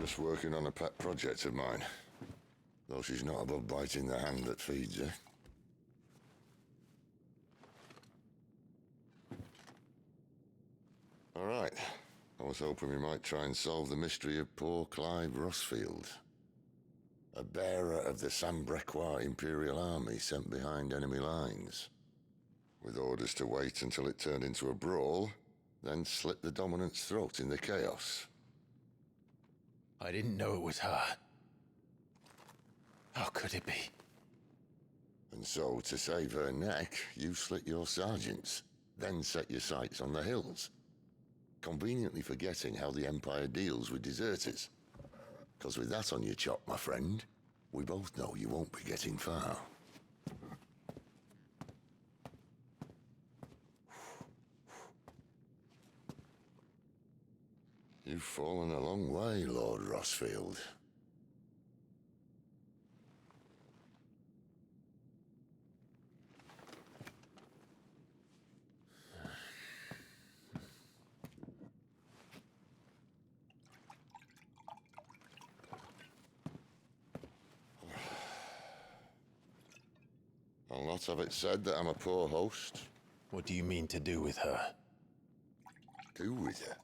Just working on a pet project of mine. Though she's not above biting the hand that feeds her. All right. I was hoping we might try and solve the mystery of poor Clive Rossfield. A bearer of the Sambrequois Imperial Army sent behind enemy lines. With orders to wait until it turned into a brawl, then slit the dominant's throat in the chaos. I didn't know it was her. How could it be? And so, to save her neck, you slit your sergeants, then set your sights on the hills. Conveniently forgetting how the Empire deals with deserters. Because with that on your chop, my friend, we both know you won't be getting far. You've fallen a long way, Lord Rossfield. I'll not have it said that I'm a poor host. What do you mean to do with her? Do with her?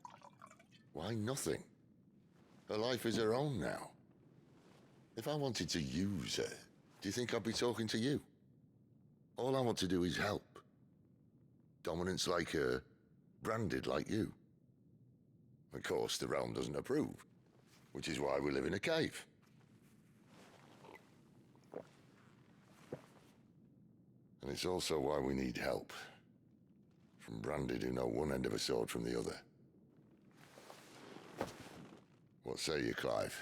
Why, nothing. Her life is her own now. If I wanted to use her, do you think I'd be talking to you? All I want to do is help. Dominants like her, branded like you. Of course, the realm doesn't approve, which is why we live in a cave. And it's also why we need help. From branded who know one end of a sword from the other. What say you, Clive?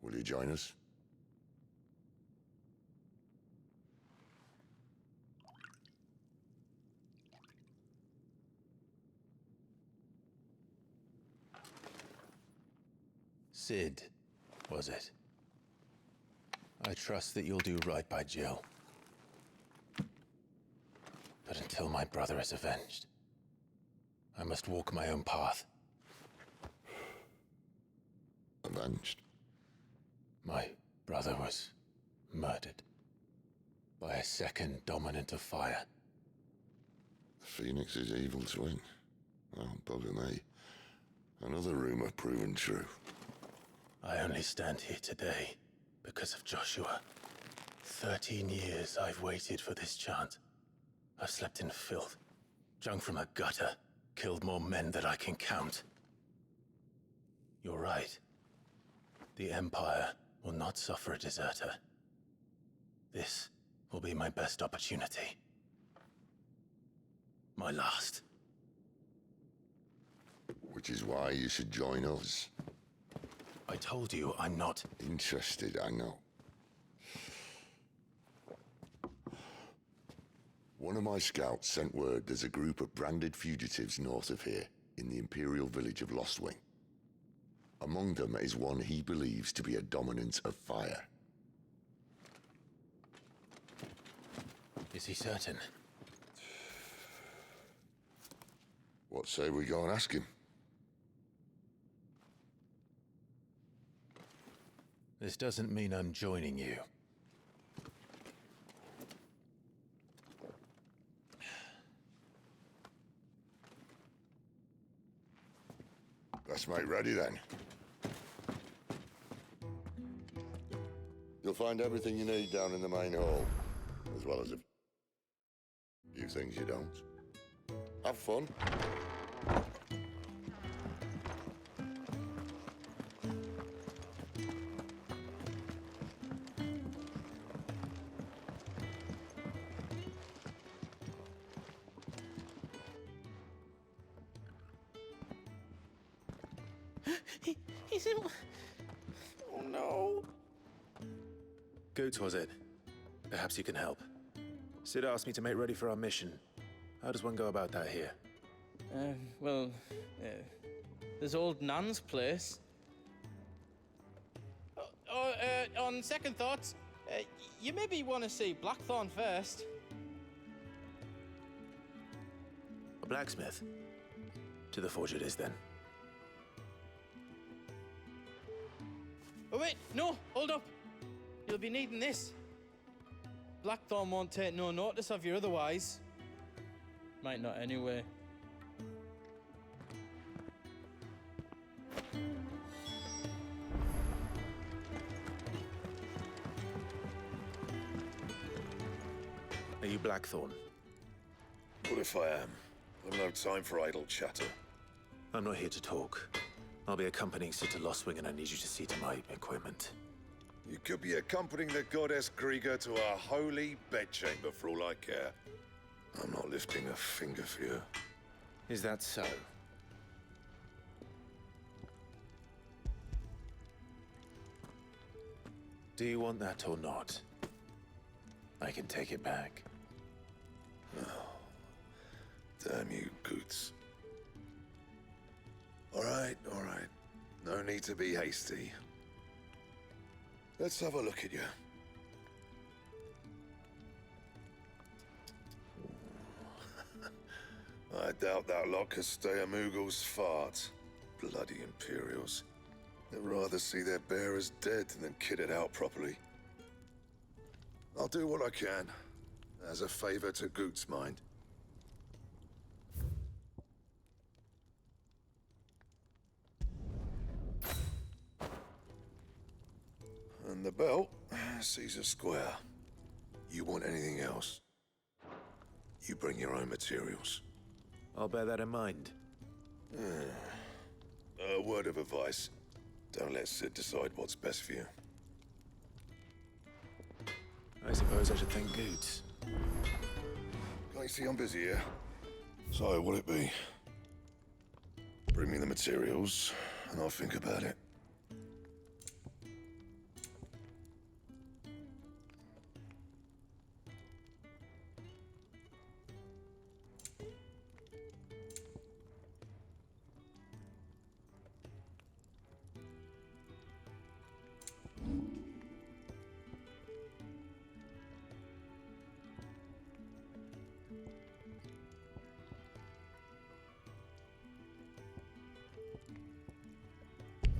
Will you join us? Sid, was it? I trust that you'll do right by Jill. But until my brother is avenged, I must walk my own path. Avenged? My brother was murdered by a second dominant of fire. The Phoenix's evil twin. Oh, bugger me. Another rumor proven true. I only stand here today because of Joshua. 13 years I've waited for this chance. I've slept in filth, drunk from a gutter, killed more men than I can count. You're right. The Empire will not suffer a deserter. This will be my best opportunity. My last. Which is why you should join us. I told you I'm not Interested, I know. One of my scouts sent word there's a group of branded fugitives north of here, in the Imperial village of Lostwing. Among them is one he believes to be a dominant of fire. Is he certain? What say we go and ask him? This doesn't mean I'm joining you. Let's make ready then. You'll find everything you need down in the main hall, as well as a few things you don't. Have fun. He's in... Oh no. Goots, was it? Perhaps you can help. Sid asked me to make ready for our mission. How does one go about that here? Well, there's old Nan's place. On second thoughts, you maybe want to see Blackthorn first. A blacksmith? To the forge it is, then. Oh, wait, no, hold up. You'll be needing this. Blackthorn won't take no notice of you otherwise. Might not anyway. Are you Blackthorn? What if I am? I've no time for idle chatter. I'm not here to talk. I'll be accompanying Sitter Lostwing, and I need you to see to my equipment. You could be accompanying the goddess Krieger to our holy bedchamber for all I care. I'm not lifting a finger for you. Is that so? Do you want that or not? I can take it back. Damn you, Goots. All right. No need to be hasty. Let's have a look at you. I doubt that lot could stay a Moogle's fart. Bloody Imperials. They'd rather see their bearers dead than kitted out properly. I'll do what I can, as a favor to Goot's mind. And the belt, Caesar Square. You want anything else? You bring your own materials. I'll bear that in mind. A word of advice. Don't let Sid decide what's best for you. I suppose I should thank Goots. Can't you see I'm busy here? So, what'll it be? Bring me the materials, and I'll think about it.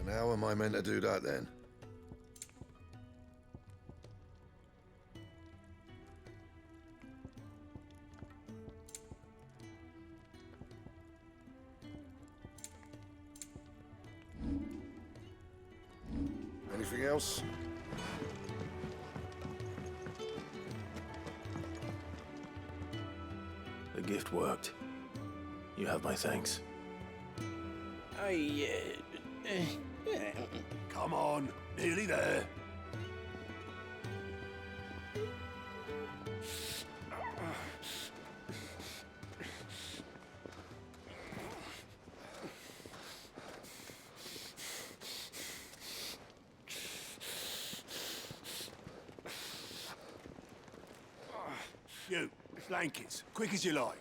And how am I meant to do that then? Anything else? The gift worked. You have my thanks. Come on, nearly there. You, blankets, quick as you like.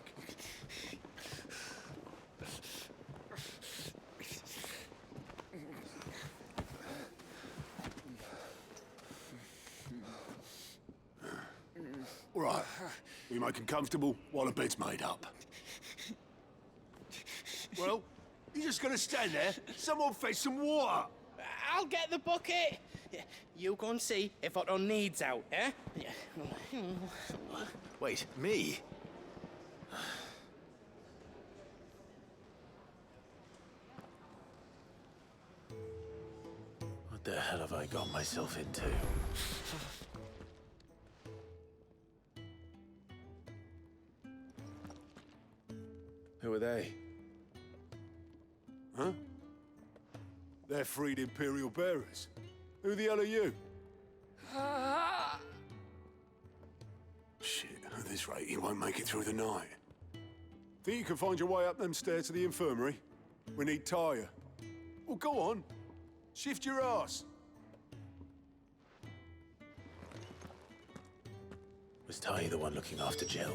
All right, we make them comfortable while the bed's made up. Well, you're just gonna stand there? Someone fetch some water. I'll get the bucket. You go and see if Otto needs out, eh? Wait, me? What the hell have I got myself into? Who are they? Huh? They're freed Imperial bearers. Who the hell are you? Shit, at this rate, you won't make it through the night. Think you can find your way up them stairs to the infirmary? We need Tyre. Well, go on. Shift your ass. Was Ty the one looking after Jill?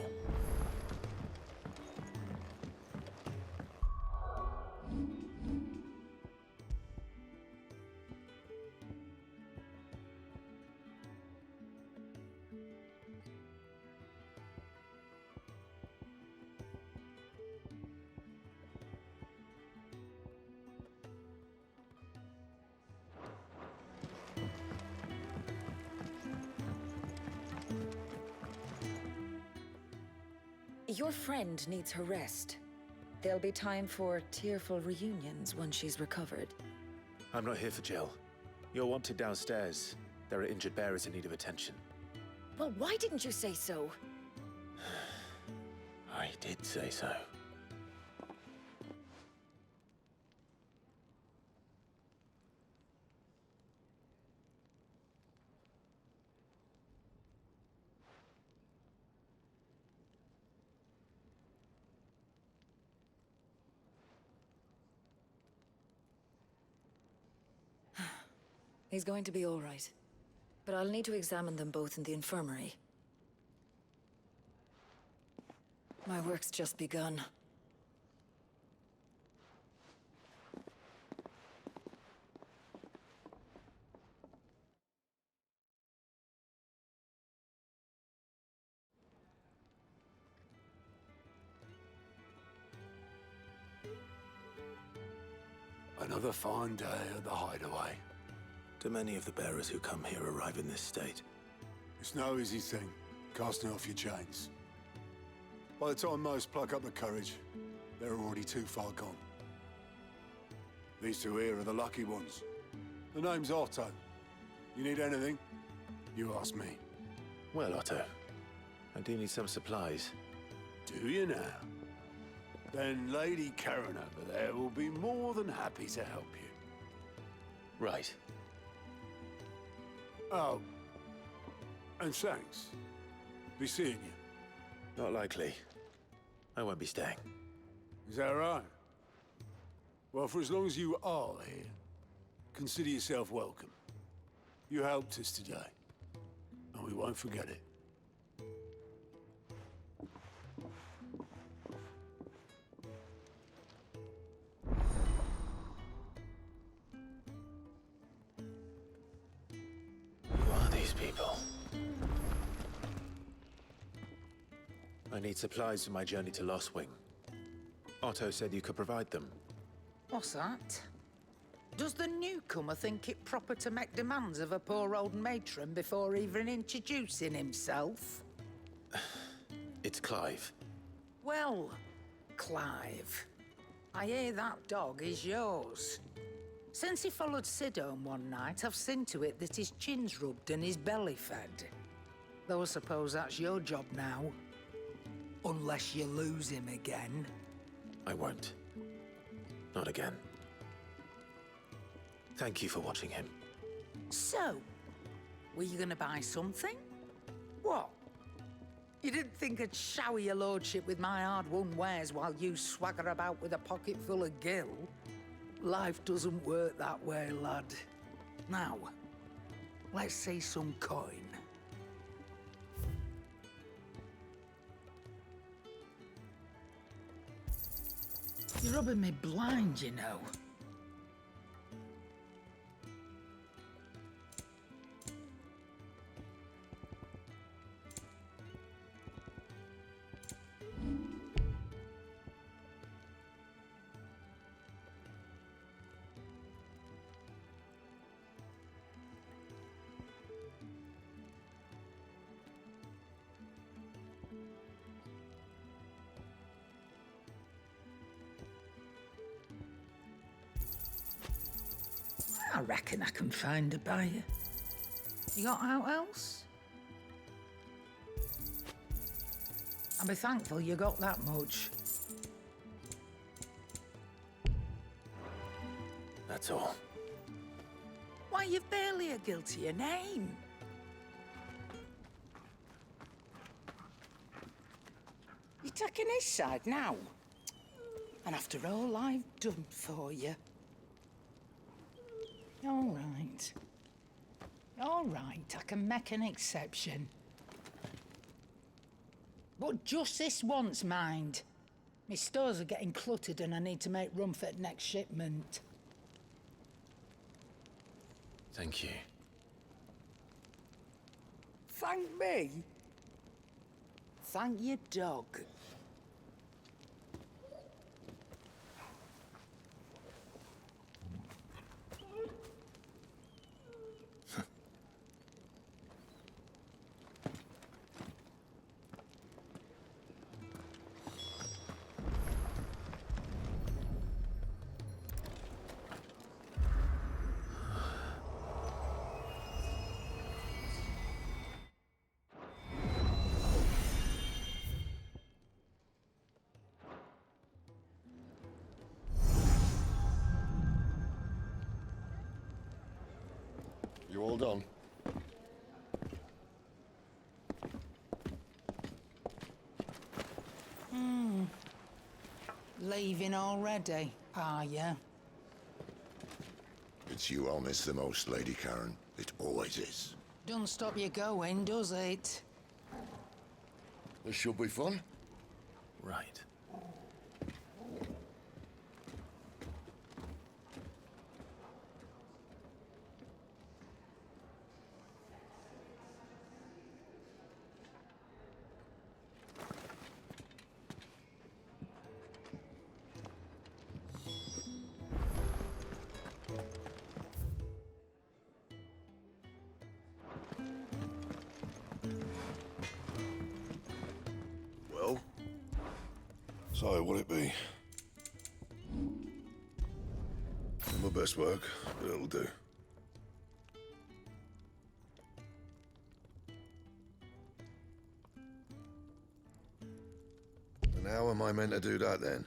Your friend needs her rest. There'll be time for tearful reunions once she's recovered. I'm not here for Jill. You're wanted downstairs. There are injured bearers in need of attention. Well, why didn't you say so? I did say so. He's going to be all right. But I'll need to examine them both in the infirmary. My work's just begun. Another fine day at the hideaway. Do many of the bearers who come here arrive in this state? It's no easy thing, casting off your chains. By the time most pluck up the courage, they're already too far gone. These two here are the lucky ones. The name's Otto. You need anything? You ask me. Well, Otto, I do need some supplies. Do you now? Then Lady Karen over there will be more than happy to help you. Right. Oh, and thanks. Be seeing you. Not likely. I won't be staying. Is that right? Well, for as long as you are here, consider yourself welcome. You helped us today, and we won't forget it. Who are these people? I need supplies for my journey to Lostwing. Otto said you could provide them. What's that? Does the newcomer think it proper to make demands of a poor old matron before even introducing himself? It's Clive. Well, Clive, I hear that dog is yours. Since he followed Sid home one night, I've seen to it that his chin's rubbed and his belly fed. Though I suppose that's your job now. Unless you lose him again. I won't. Not again. Thank you for watching him. So, were you gonna buy something? What? You didn't think I'd shower your lordship with my hard-won wares while you swagger about with a pocket full of gil? Life doesn't work that way, lad. Now, let's see some coin. You're rubbing me blind, you know. I reckon I can find a buyer. You got out else? I'll be thankful you got that much. That's all. Why, you've barely a guilty name. You're taking his side now? And after all I've done for you. All right. All right, I can make an exception. But just this once, mind. My stores are getting cluttered and I need to make room for the next shipment. Thank you. Thank me? Thank your dog. You all done? Leaving already, are you? It's you I'll miss the most, Lady Karen. It always is. Don't stop you going, does it? This should be fun. Right. Well, so what'll it be? Not my best work, but it'll do. And how am I meant to do that then?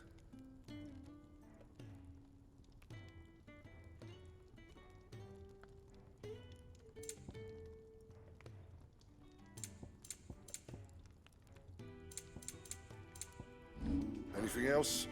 Anything else?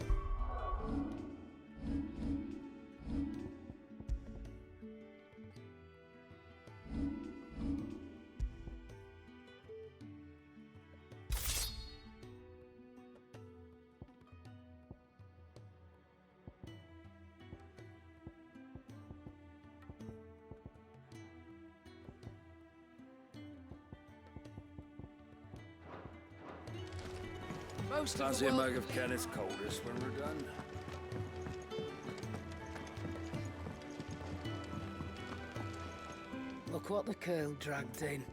Most I'll of see the a world... mug of Kenneth's coldest when we're done. Look what the curl dragged in.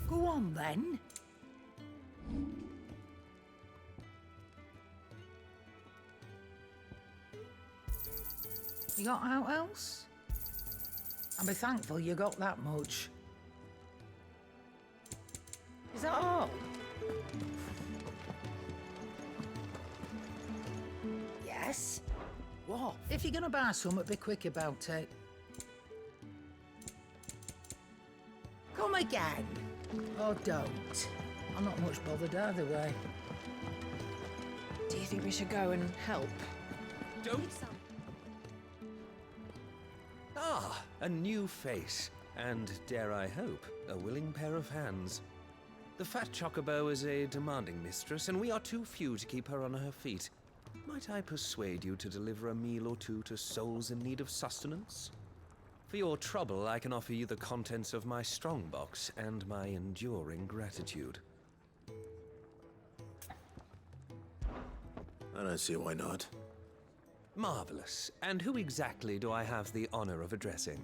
Go on, then. You got out else? I'll be thankful you got that much. Is that all? Yes? What? If you're gonna buy something, be quick about it. Come again. Or don't. I'm not much bothered either way. Do you think we should go and help? Don't. Ah, a new face. And, dare I hope, a willing pair of hands. The fat chocobo is a demanding mistress, and we are too few to keep her on her feet. Might I persuade you to deliver a meal or two to souls in need of sustenance? For your trouble, I can offer you the contents of my strongbox and my enduring gratitude. I don't see why not. Marvelous. And who exactly do I have the honor of addressing?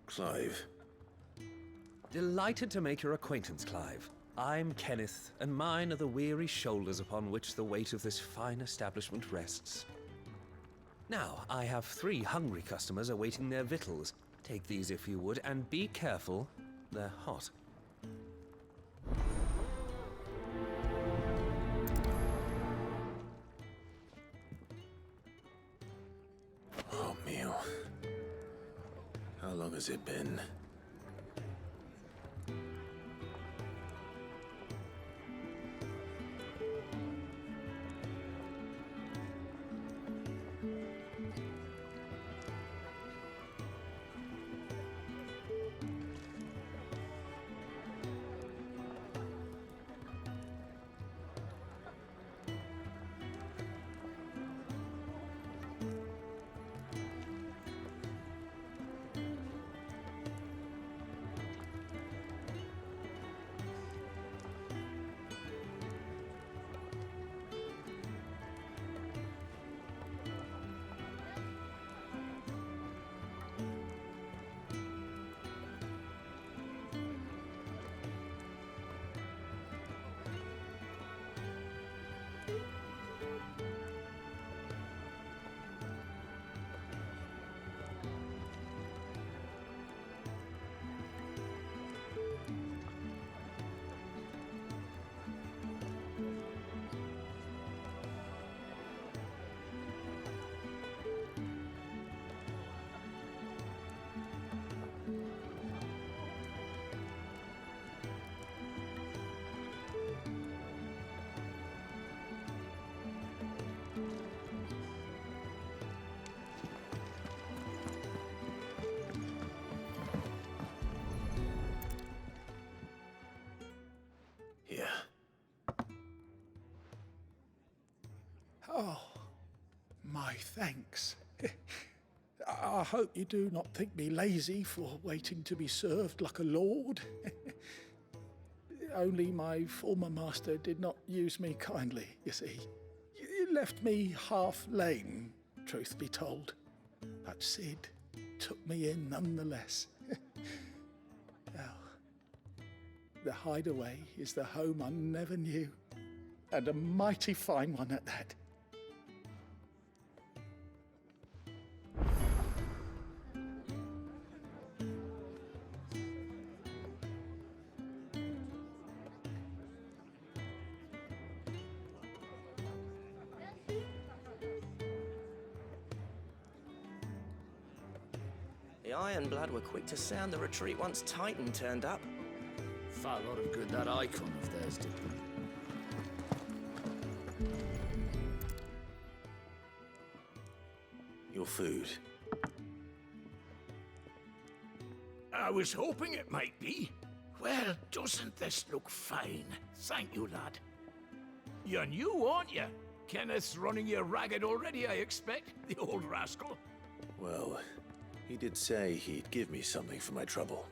Clive. Delighted to make your acquaintance, Clive. I'm Kenneth, and mine are the weary shoulders upon which the weight of this fine establishment rests. Now, I have 3 hungry customers awaiting their victuals. Take these if you would, and be careful, they're hot. Oh, Mio. How long has it been? thanks. I hope you do not think me lazy for waiting to be served like a lord. Only my former master did not use me kindly, you see. You left me half lame, truth be told. But Sid took me in nonetheless. Well, the hideaway is the home I never knew, and a mighty fine one at that. The Ironblood were quick to sound the retreat once Titan turned up. Far lot of good that icon of theirs did. Your food. I was hoping it might be. Well, doesn't this look fine? Thank you, lad. You're new, aren't you? Kenneth's running you ragged already, I expect, the old rascal. Well, he did say he'd give me something for my trouble.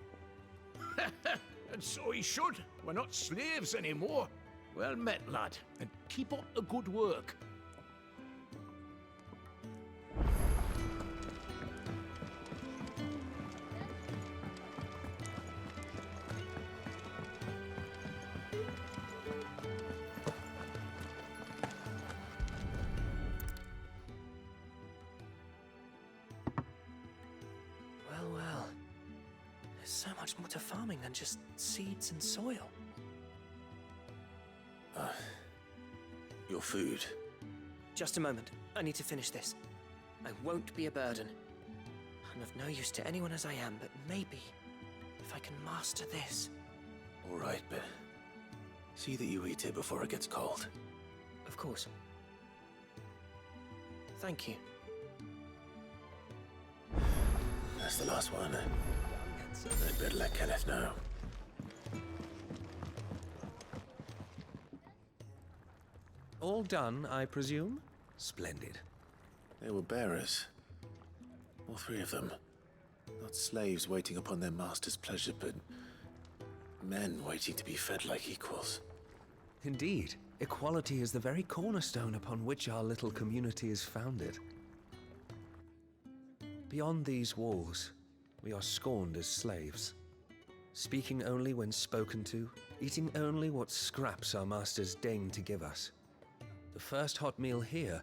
And so he should. We're not slaves anymore. Well met, lad, and keep up the good work. Well. There's so much more to farming than just seeds and soil. Your food. Just a moment. I need to finish this. I won't be a burden. I'm of no use to anyone as I am, but maybe if I can master this. All right, but see that you eat it before it gets cold. Of course. Thank you. That's the last one. I'd better let Kenneth know. All done, I presume? Splendid. They were bearers. All three of them. Not slaves waiting upon their master's pleasure, but men waiting to be fed like equals. Indeed. Equality is the very cornerstone upon which our little community is founded. Beyond these walls, we are scorned as slaves. Speaking only when spoken to, eating only what scraps our masters deign to give us. The first hot meal here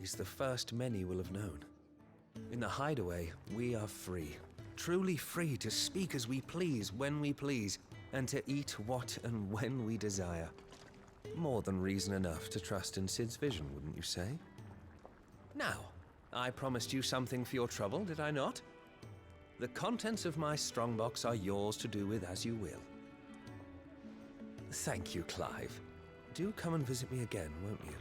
is the first many will have known. In the hideaway, we are free. Truly free to speak as we please, when we please, and to eat what and when we desire. More than reason enough to trust in Sid's vision, wouldn't you say? Now, I promised you something for your trouble, did I not? The contents of my strongbox are yours to do with as you will. Thank you, Clive. Do come and visit me again, won't you?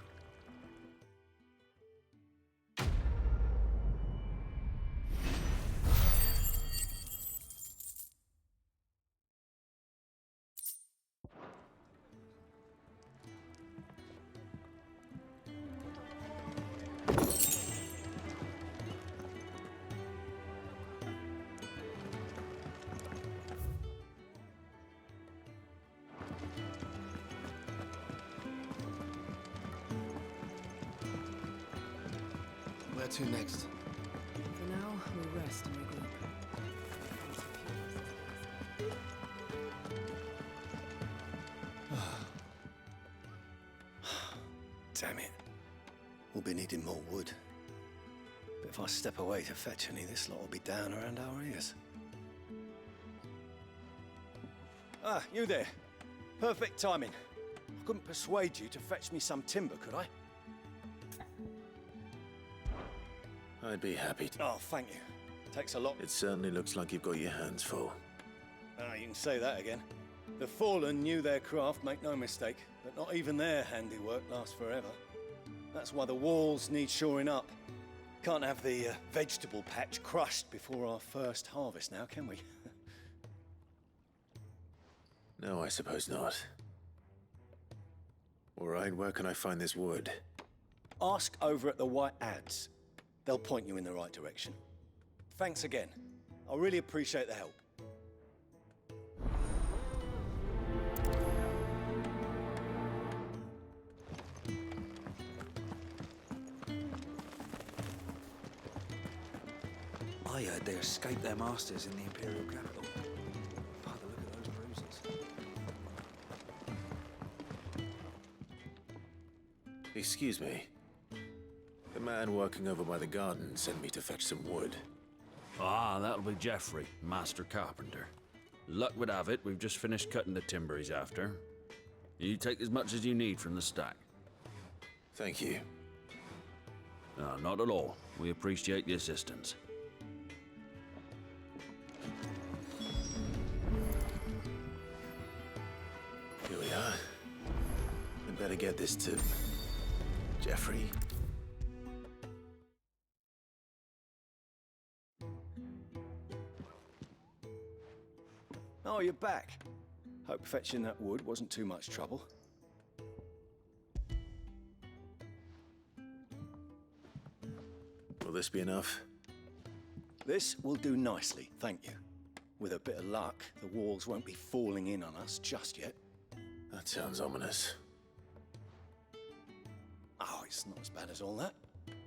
Where to next? For now, we rest and regroup. Damn it. We'll be needing more wood. But if I step away to fetch any, this lot will be down around our ears. Ah, you there. Perfect timing. I couldn't persuade you to fetch me some timber, could I? I'd be happy to. Oh, thank you. Takes a lot. It certainly looks like you've got your hands full. Ah, you can say that again. The Fallen knew their craft, make no mistake, but not even their handiwork lasts forever. That's why the walls need shoring up. Can't have the vegetable patch crushed before our first harvest now, can we? No, I suppose not. All right, where can I find this wood? Ask over at the White Adze. They'll point you in the right direction. Thanks again. I really appreciate the help. I heard they escaped their masters in the Imperial capital. By the look of those bruises. Excuse me. The man working over by the garden sent me to fetch some wood. Ah, that'll be Geoffrey, master carpenter. Luck would have it, we've just finished cutting the timber he's after. You take as much as you need from the stack. Thank you. No, not at all. We appreciate the assistance. Here we are. I'd better get this to Geoffrey. Oh, you're back. Hope fetching that wood wasn't too much trouble. Will this be enough? This will do nicely, thank you. With a bit of luck, the walls won't be falling in on us just yet. That sounds ominous. Oh, it's not as bad as all that.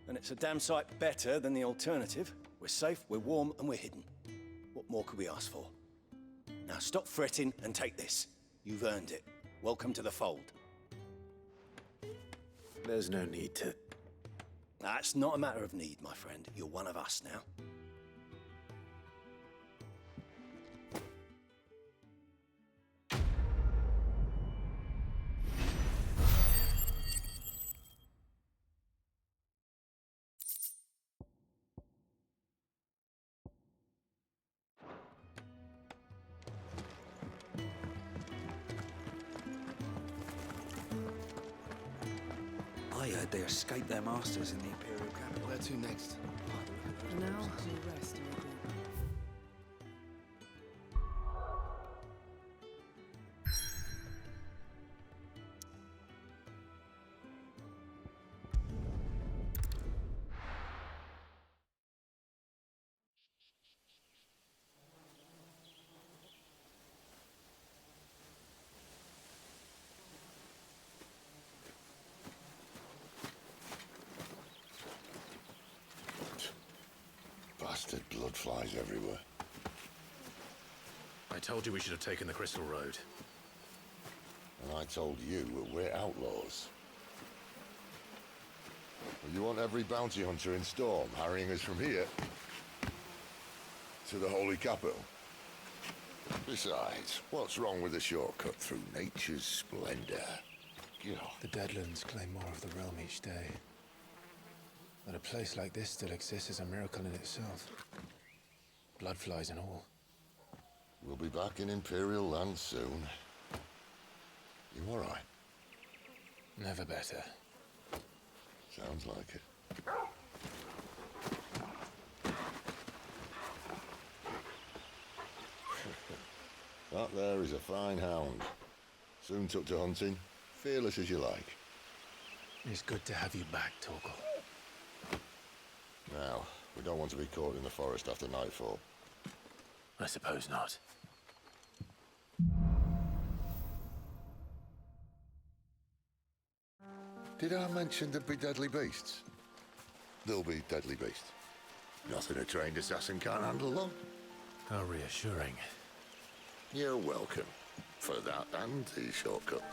And it's a damn sight better than the alternative. We're safe, we're warm, and we're hidden. What more could we ask for? Now stop fretting and take this. You've earned it. Welcome to the fold. There's no need to... That's not a matter of need, my friend. You're one of us now. I heard they escaped their masters in the Imperial capital. Where to next? Now, we rest in a group. Bastard blood flies everywhere. I told you we should have taken the Crystal Road. And I told you we're outlaws. Well, you want every bounty hunter in Storm harrying us from here to the Holy Capital? Besides, what's wrong with a shortcut through nature's splendor? The Deadlands claim more of the realm each day. That a place like this still exists is a miracle in itself. Bloodflies and all. We'll be back in Imperial land soon. You all right? Never better. Sounds like it. That there is a fine hound. Soon took to hunting. Fearless as you like. It's good to have you back, Torgal. Now, we don't want to be caught in the forest after nightfall. I suppose not. Did I mention there'd be deadly beasts? There'll be deadly beasts. Nothing a trained assassin can't handle, though. How reassuring. You're welcome. For that and the shortcut.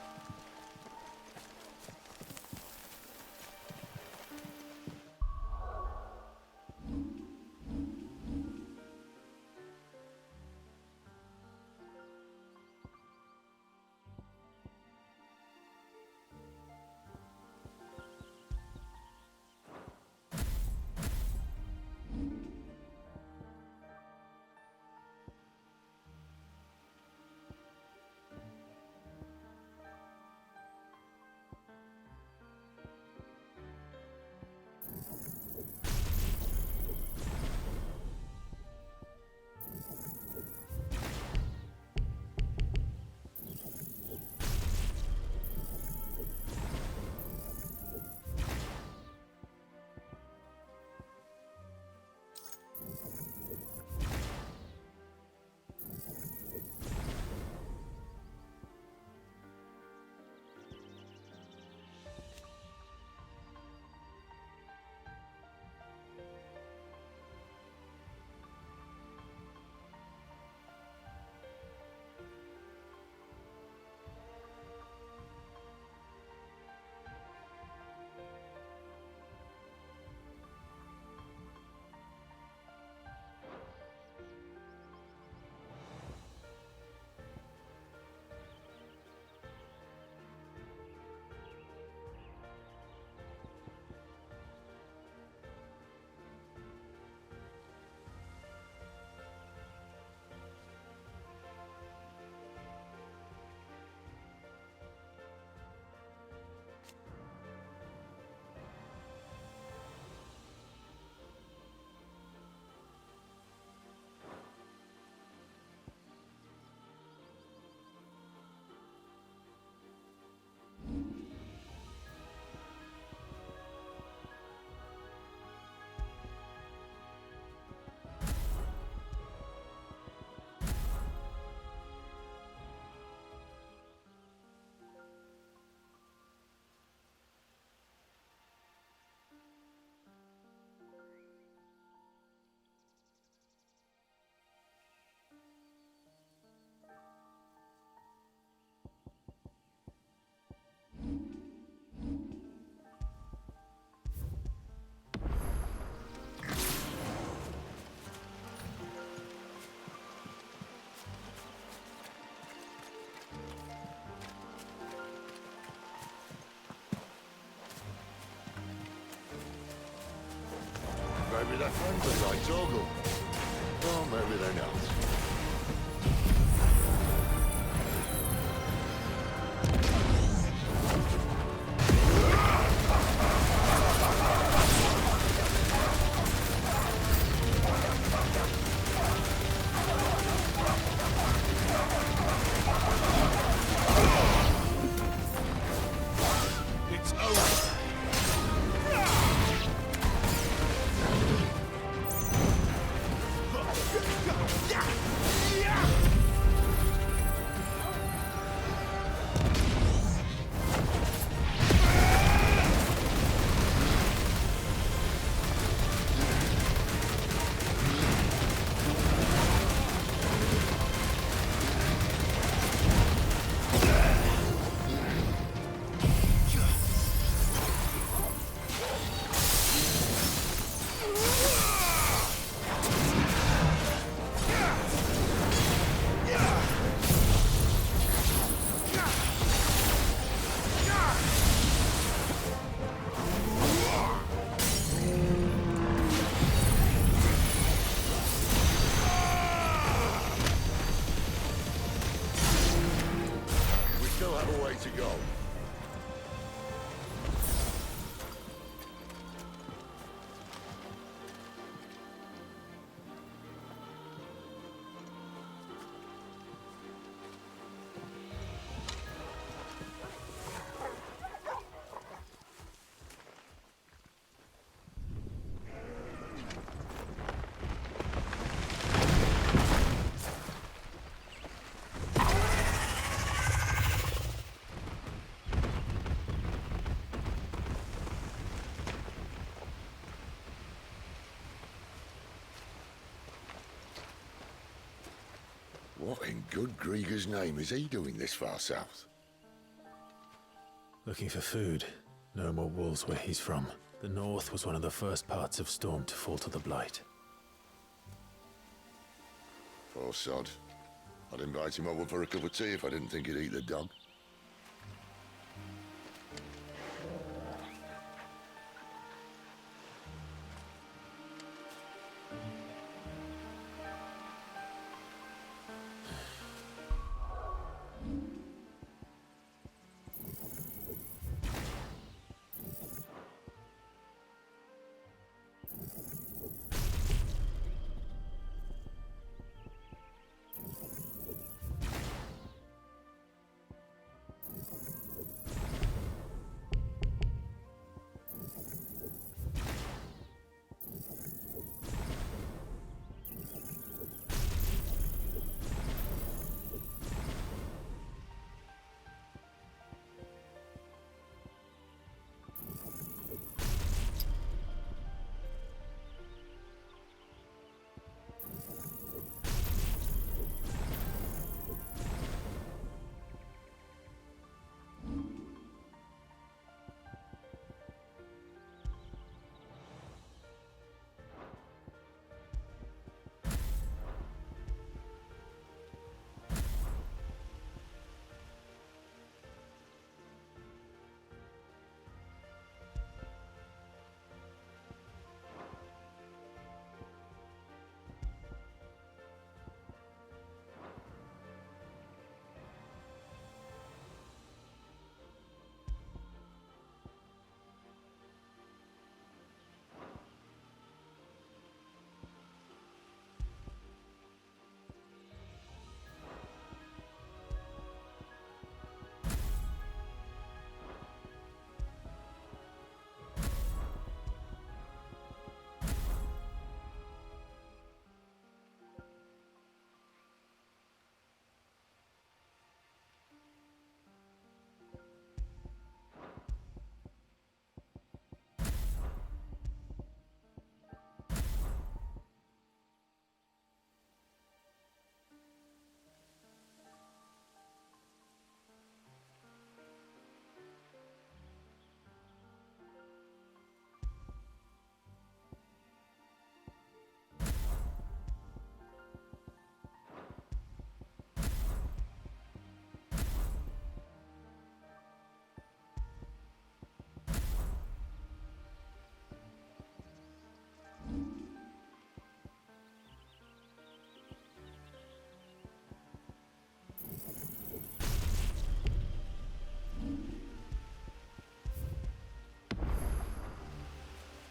Maybe they're friendly like Torgal. Or maybe they're not. It's over. We still have a way to go. What in good Grieger's name is he doing this far south? Looking for food. No more wolves where he's from. The north was one of the first parts of Storm to fall to the Blight. Poor sod. I'd invite him over for a cup of tea if I didn't think he'd eat the dog.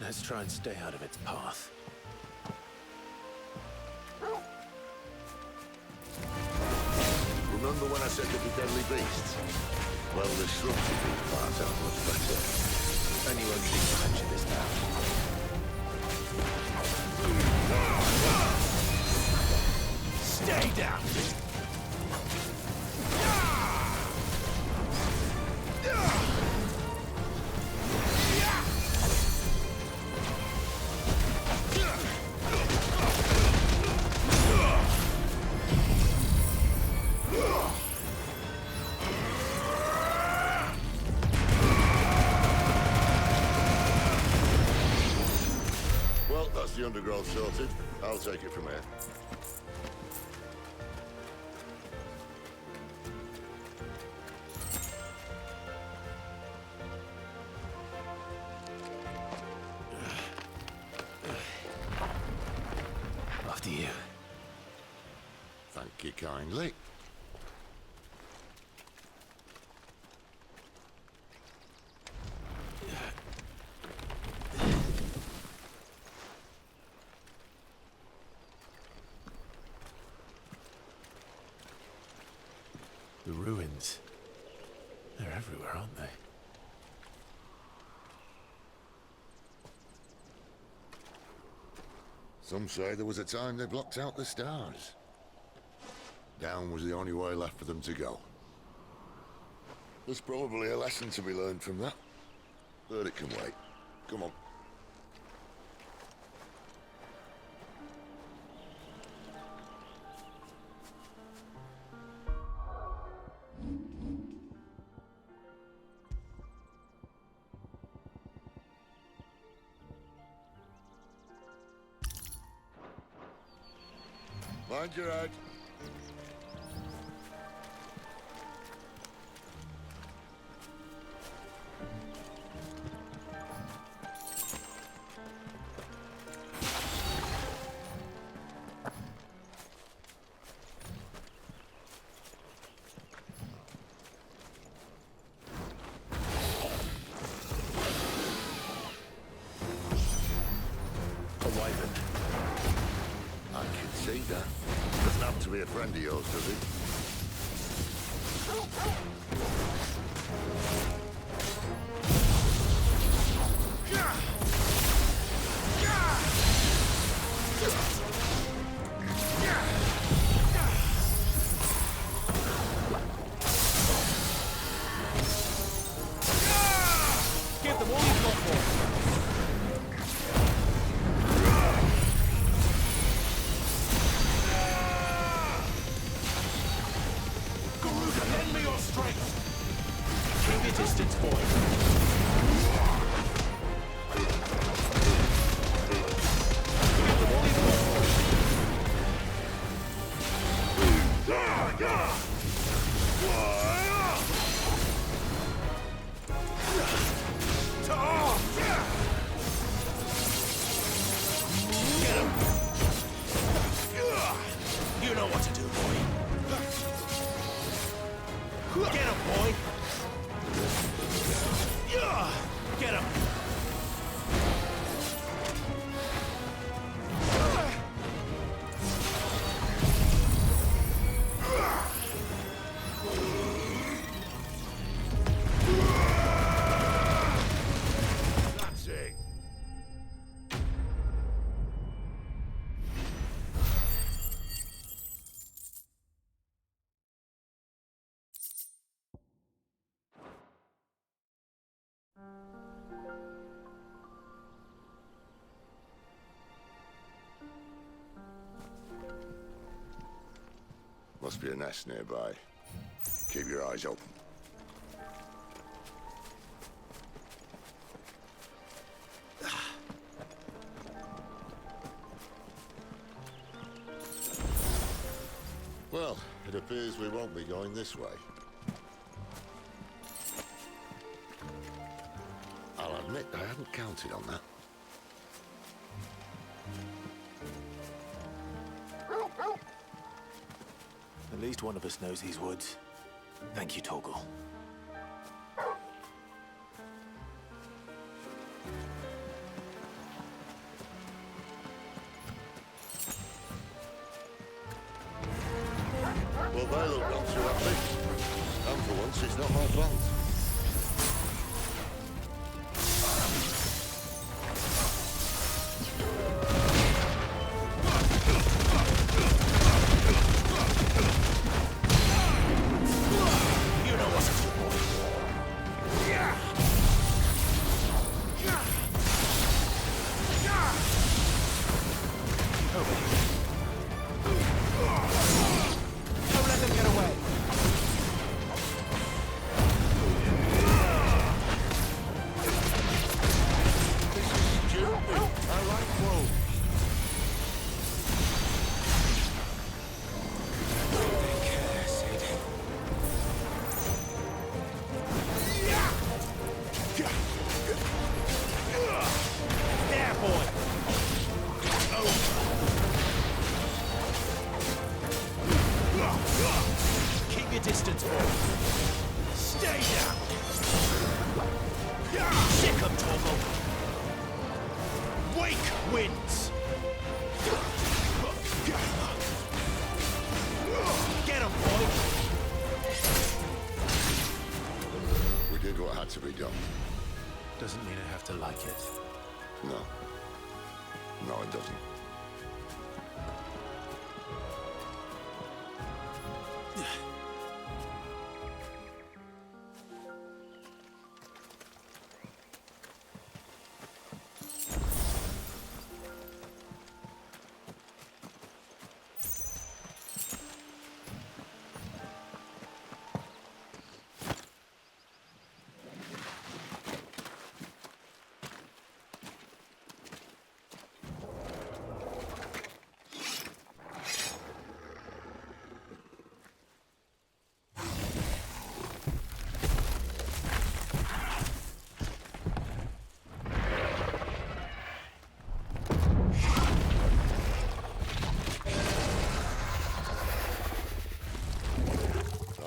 Let's try and stay out of its path. Remember when I said there'd be deadly beasts? Well, the shrubs in these parts are much better. And you won't think much of this now. Stay down! Well, that's the undergrowth sorted. I'll take it from here. After you. Thank you kindly. The ruins. They're everywhere, aren't they? Some say there was a time they blocked out the stars. Down was the only way left for them to go. There's probably a lesson to be learned from that. But it can wait. Come on. Mind your head. A wyvern. I can see that. Doesn't happen to be a friend of yours, does it? Give them all you've got for. Lend me your strength! Keep your distance, boy. You know what to do, boy. Get him, boy! Get him! That's it. Must be a nest nearby. Keep your eyes open. Well, it appears we won't be going this way. I'll admit I hadn't counted on that. At least one of us knows these woods. Thank you, Torgal. Well, they look not too happy. And for once, it's not my fault. To be done. Doesn't mean I have to like it. No. No, it doesn't.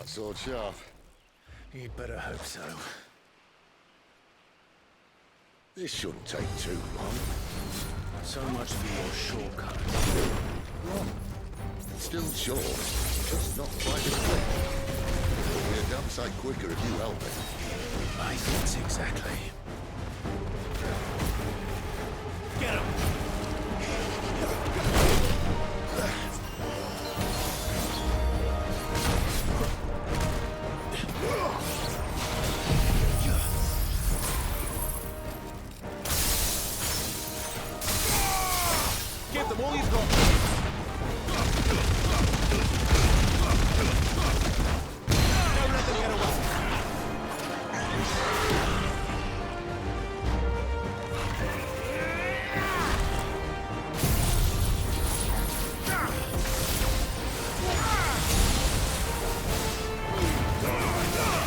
Sword sharp. You'd better hope so. This shouldn't take too long. So much for your shortcut. What? It's still short, just not quite as quick. It'll be a damn sight quicker if you help me. My thoughts exactly. Get him! Give them all you've got. Don't let them get away.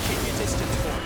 Keep your distance, boy.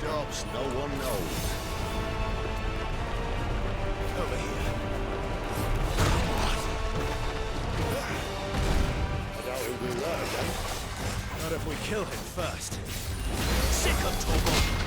stops, no one knows. Over here. I doubt he'll do that again. Not if we kill him first. Sick of Torgal!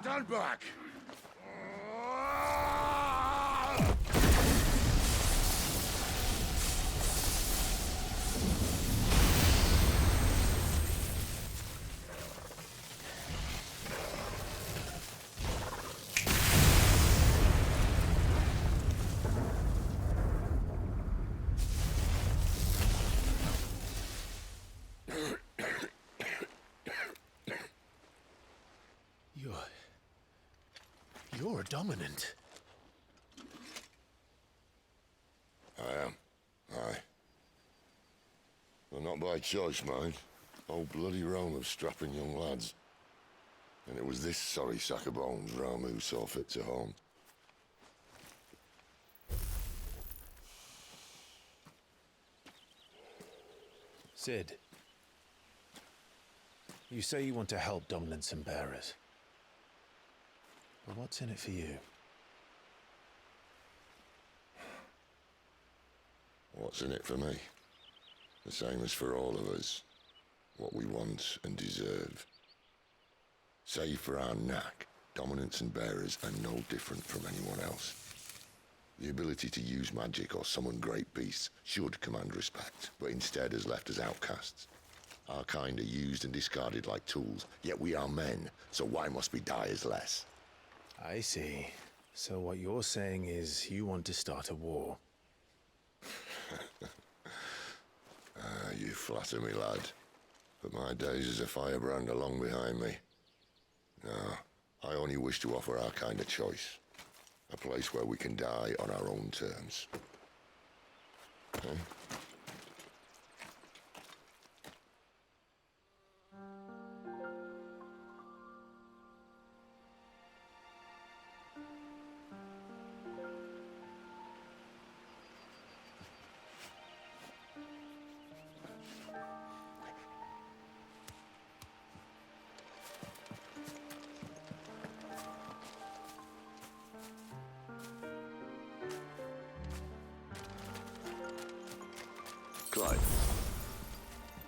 Stand back! You're a dominant. I am. Aye. Well, not by choice, mind. Whole bloody realm of strapping young lads. And it was this sorry sack of bones Ramu saw fit to haunt. Sid, you say you want to help dominants and bearers. But what's in it for you? What's in it for me? The same as for all of us. What we want and deserve. Save for our knack, dominants and bearers are no different from anyone else. The ability to use magic or summon great beasts should command respect, but instead has left us outcasts. Our kind are used and discarded like tools, yet we are men, so why must we die as less? I see. So what you're saying is you want to start a war. You flatter me, lad. But my days as a firebrand are long behind me. No, I only wish to offer our kind a choice. A place where we can die on our own terms. Eh? Clive,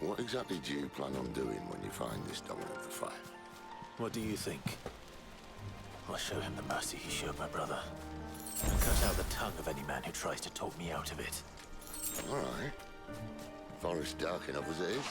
what exactly do you plan on doing when you find this dominant of fire? What do you think? I'll show him the mercy he showed my brother. And cut out the tongue of any man who tries to talk me out of it. All right. Forest dark enough as it is.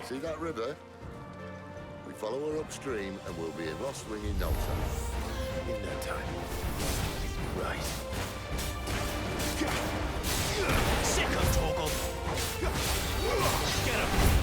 See that river? We follow her upstream and we'll be in Lost Ring in no time. In no time. Right. Sick of Torgal! Get him!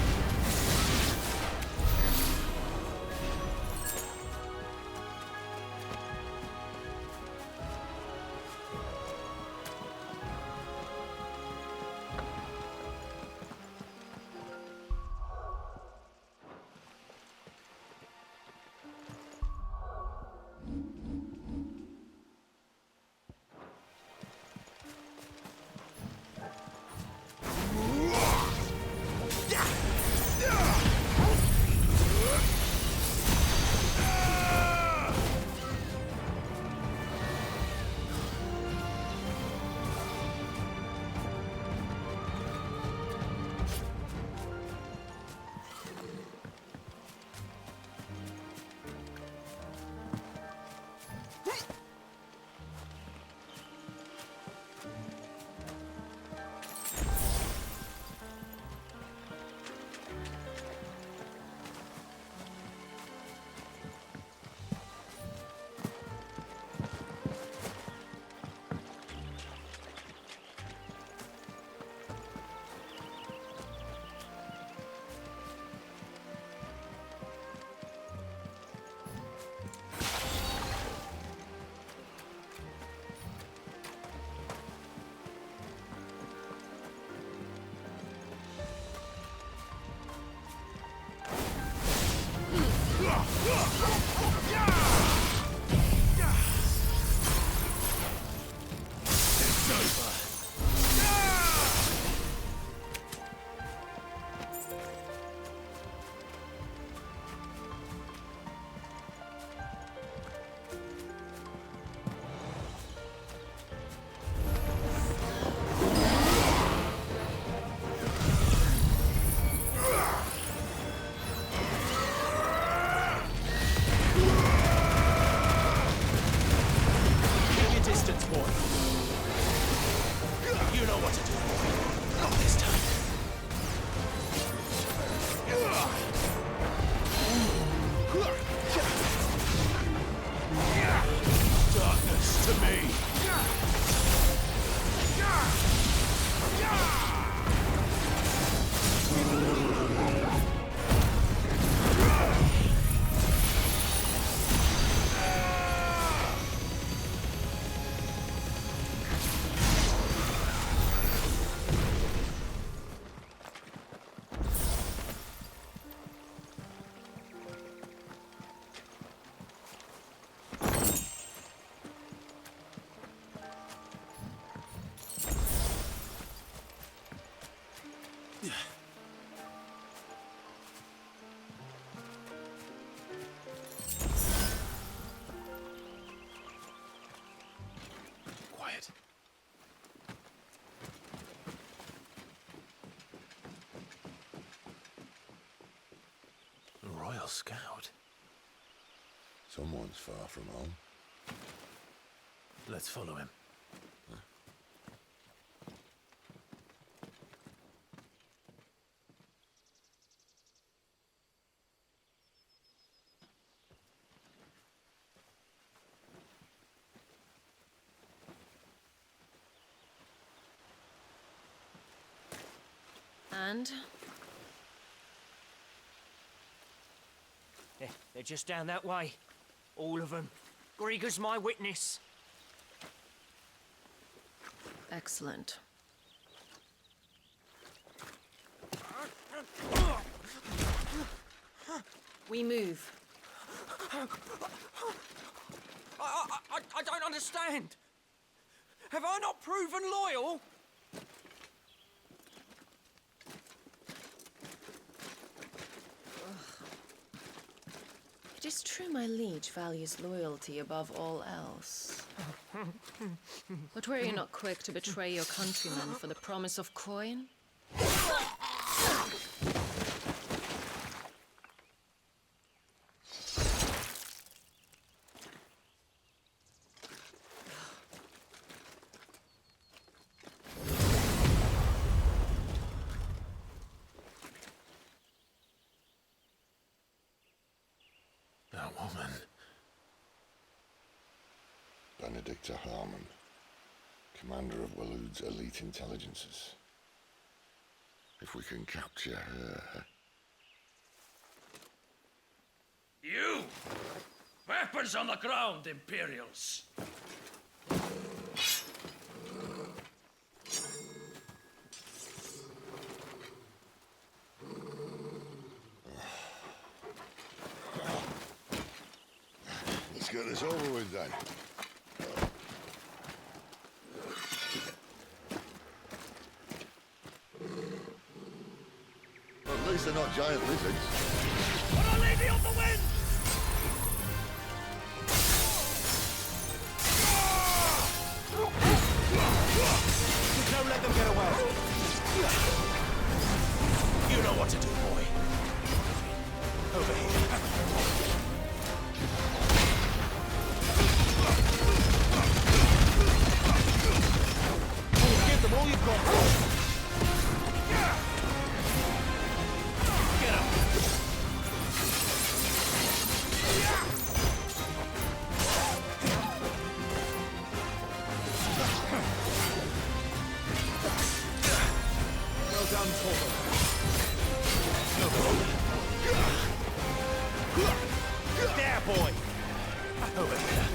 It's over. Keep your distance, boy. You know what to do. Not this time. Darkness to me. Quiet. A Royal Scout. Someone's far from home. Let's follow him. And? They're just down that way. All of them. Grieger's my witness. Excellent. We move. I don't understand. Have I not proven loyal? It is true my liege values loyalty above all else. But were you not quick to betray your countrymen for the promise of coin? That woman. Benedicta Harmon, commander of Waloed's elite intelligences. If we can capture her... You! Weapons on the ground, Imperials! Let's get this over with then. Well, at least they're not giant lizards. Put a lady on the wind! Don't let them get away. You know what to do, boy. Over here. Give them all you've got. Get up. Well done, Torvald. No problem. There, boy. Over here.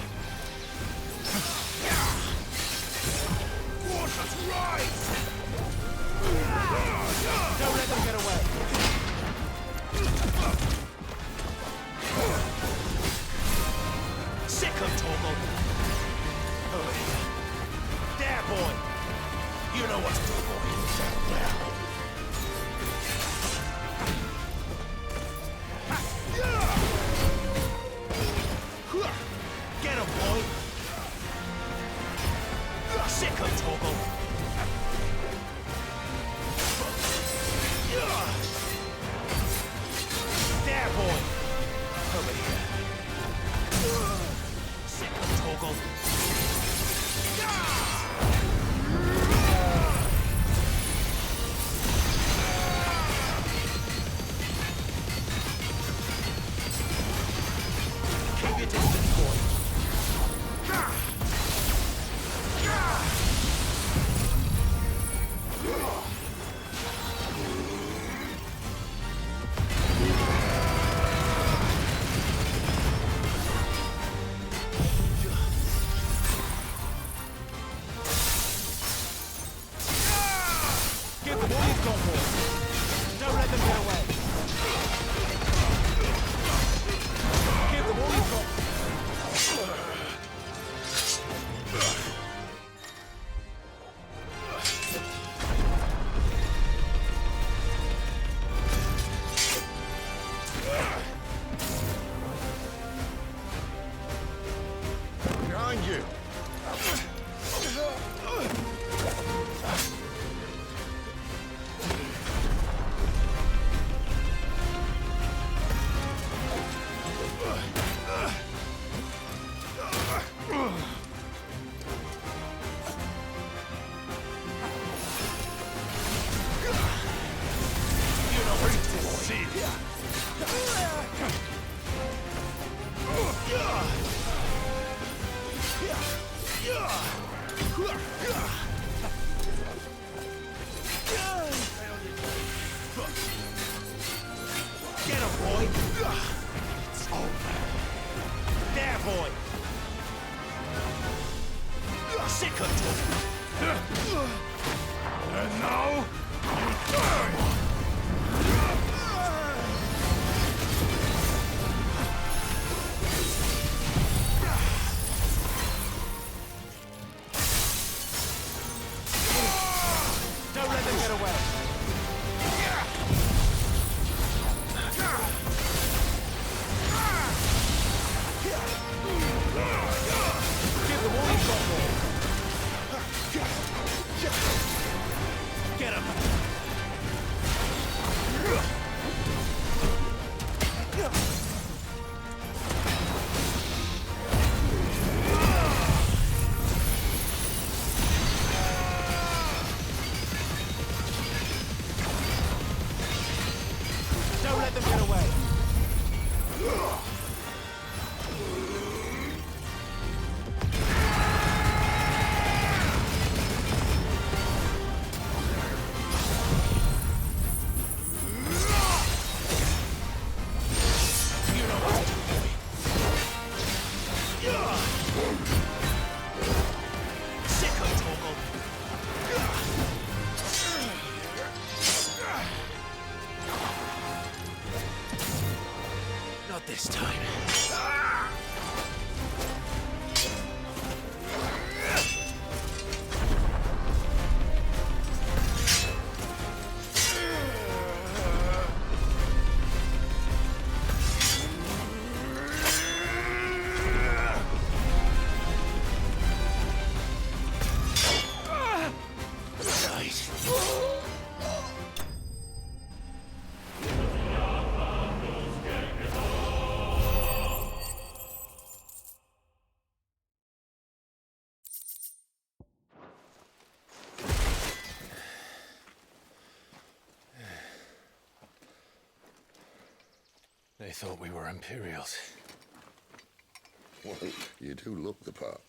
Waters rise! Don't let them get away. of Torgal. Over here. There, boy. You know what to do, boy. Well. Get him, boy. Sick of Torgal. There, boy. Over here. Sick of Torgal. Keep your distance, boy. Give them all you've got, boy. Don't let them get away. Give them all you've got. Behind you! Get him, boy. It's over. There, boy. Sick of Torgal. And now, you die. Don't let them get away. Give them all you've got, boy. Get him. Don't let them get away. Sick of Torgal. Not this time. They thought we were Imperials. Well, you do look the part.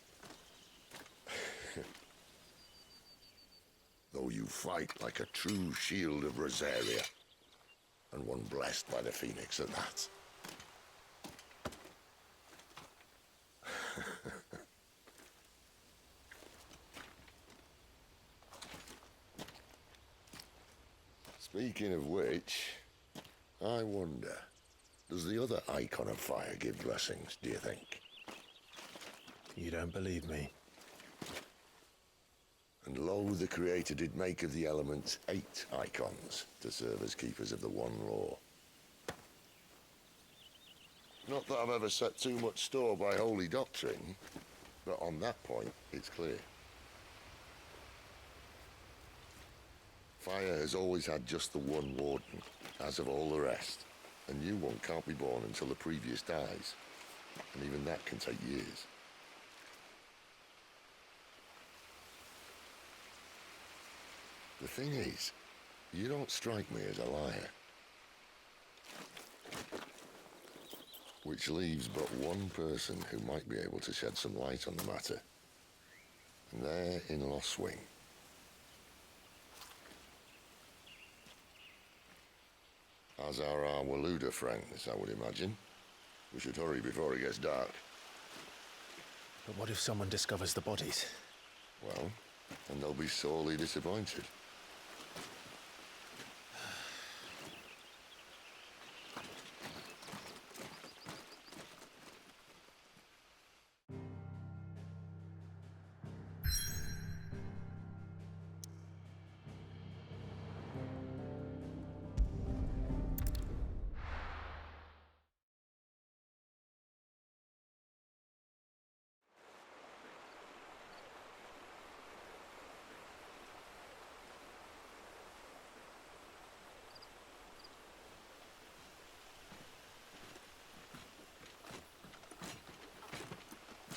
Though you fight like a true shield of Rosaria. And one blessed by the Phoenix at that. Speaking of which, I wonder, does the other icon of fire give blessings, do you think? You don't believe me? And lo, the Creator did make of the elements 8 icons to serve as keepers of the one law. Not that I've ever set too much store by holy doctrine, but on that point, it's clear. Fire has always had just the one warden, as of all the rest. A new one can't be born until the previous dies, and even that can take years. The thing is, you don't strike me as a liar. Which leaves but one person who might be able to shed some light on the matter. And they're in Lost Swing. As are our Waluda friends, I would imagine. We should hurry before it gets dark. But what if someone discovers the bodies? Well, and they'll be sorely disappointed.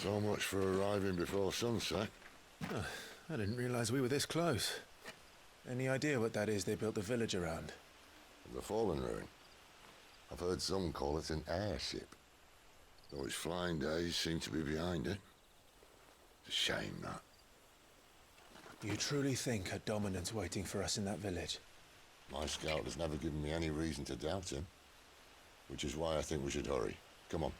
So much for arriving before sunset. Oh, I didn't realize we were this close. Any idea what that is they built the village around? The Fallen Ruin. I've heard some call it an airship. Though its flying days seem to be behind it. It's a shame, that. You truly think a dominant's waiting for us in that village? My scout has never given me any reason to doubt him. Which is why I think we should hurry. Come on.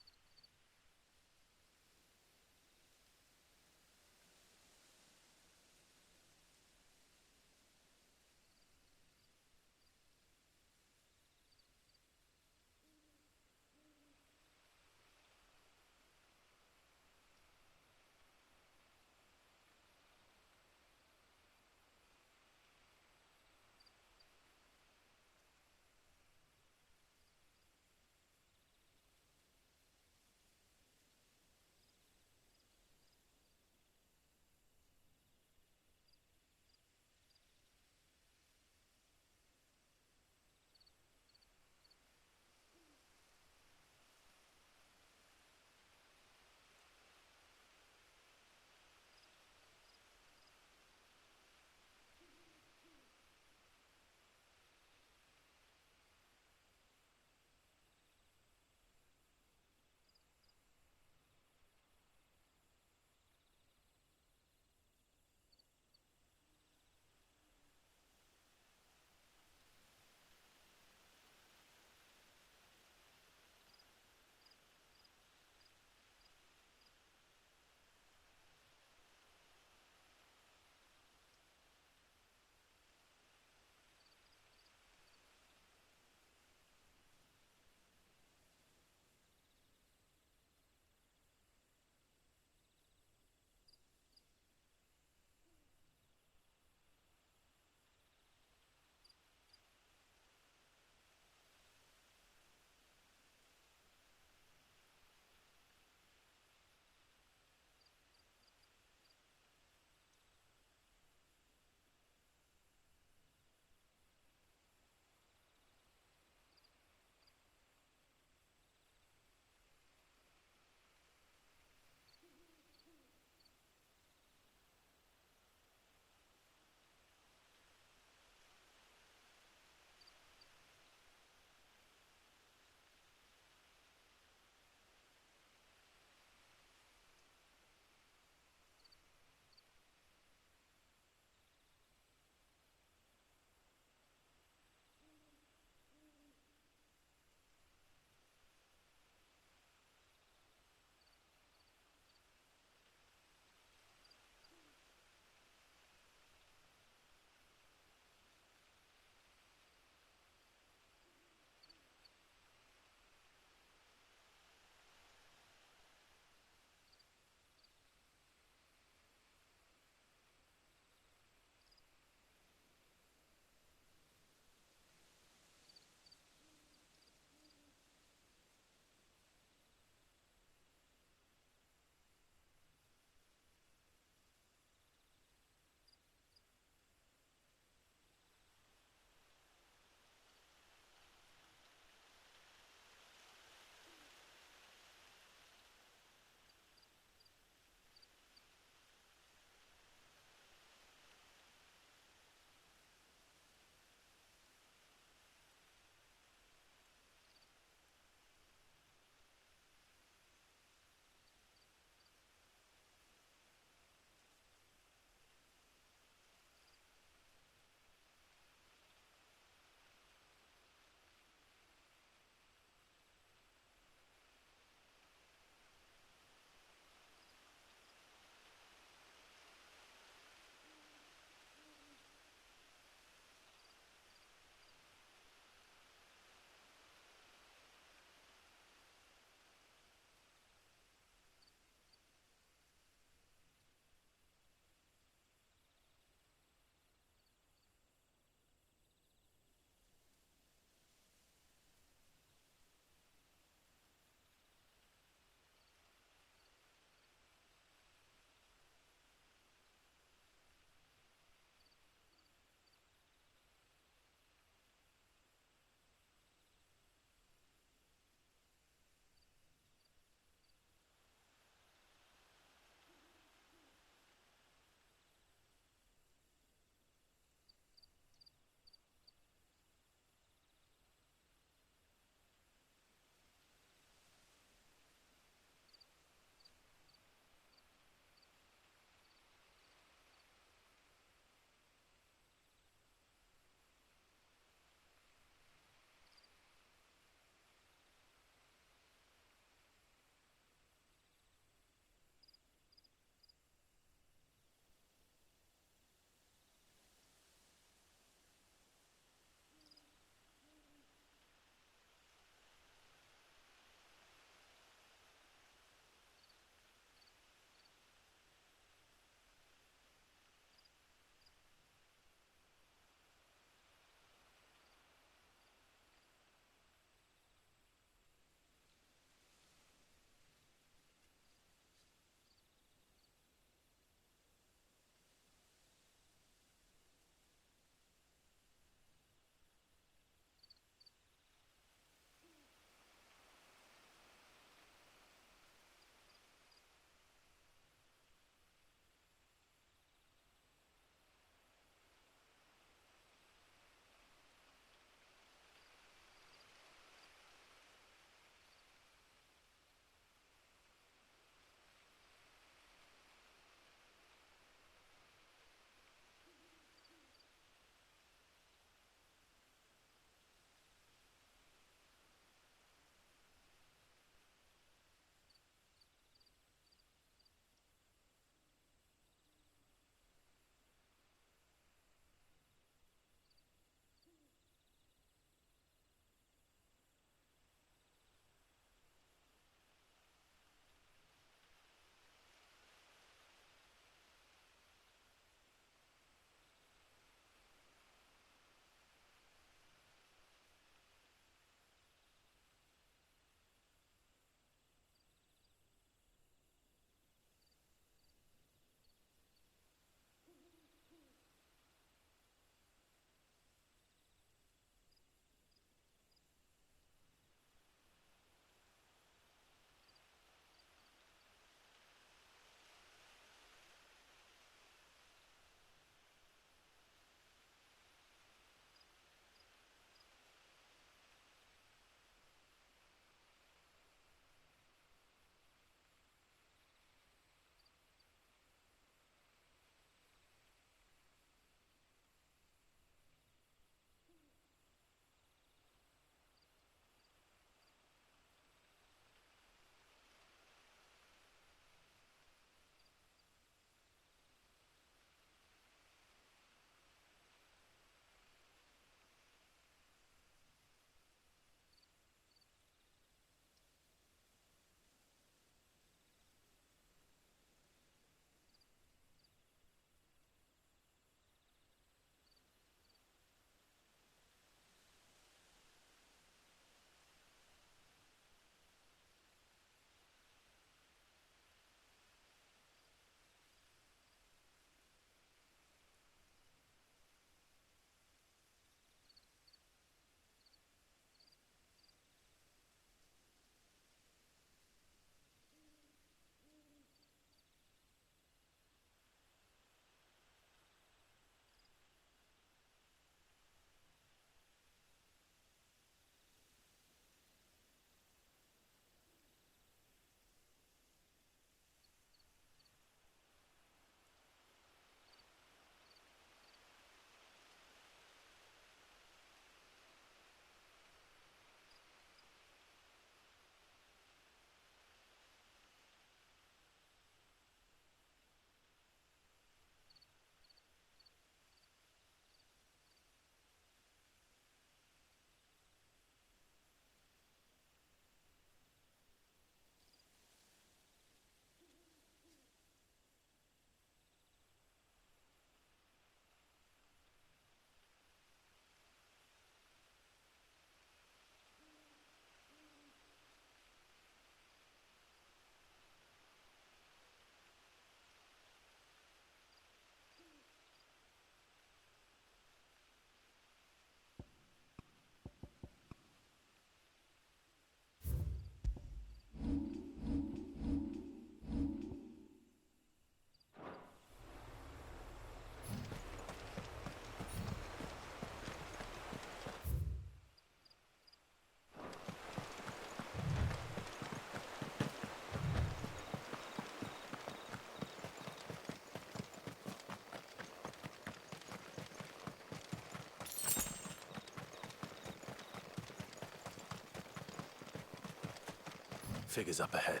Figures up ahead.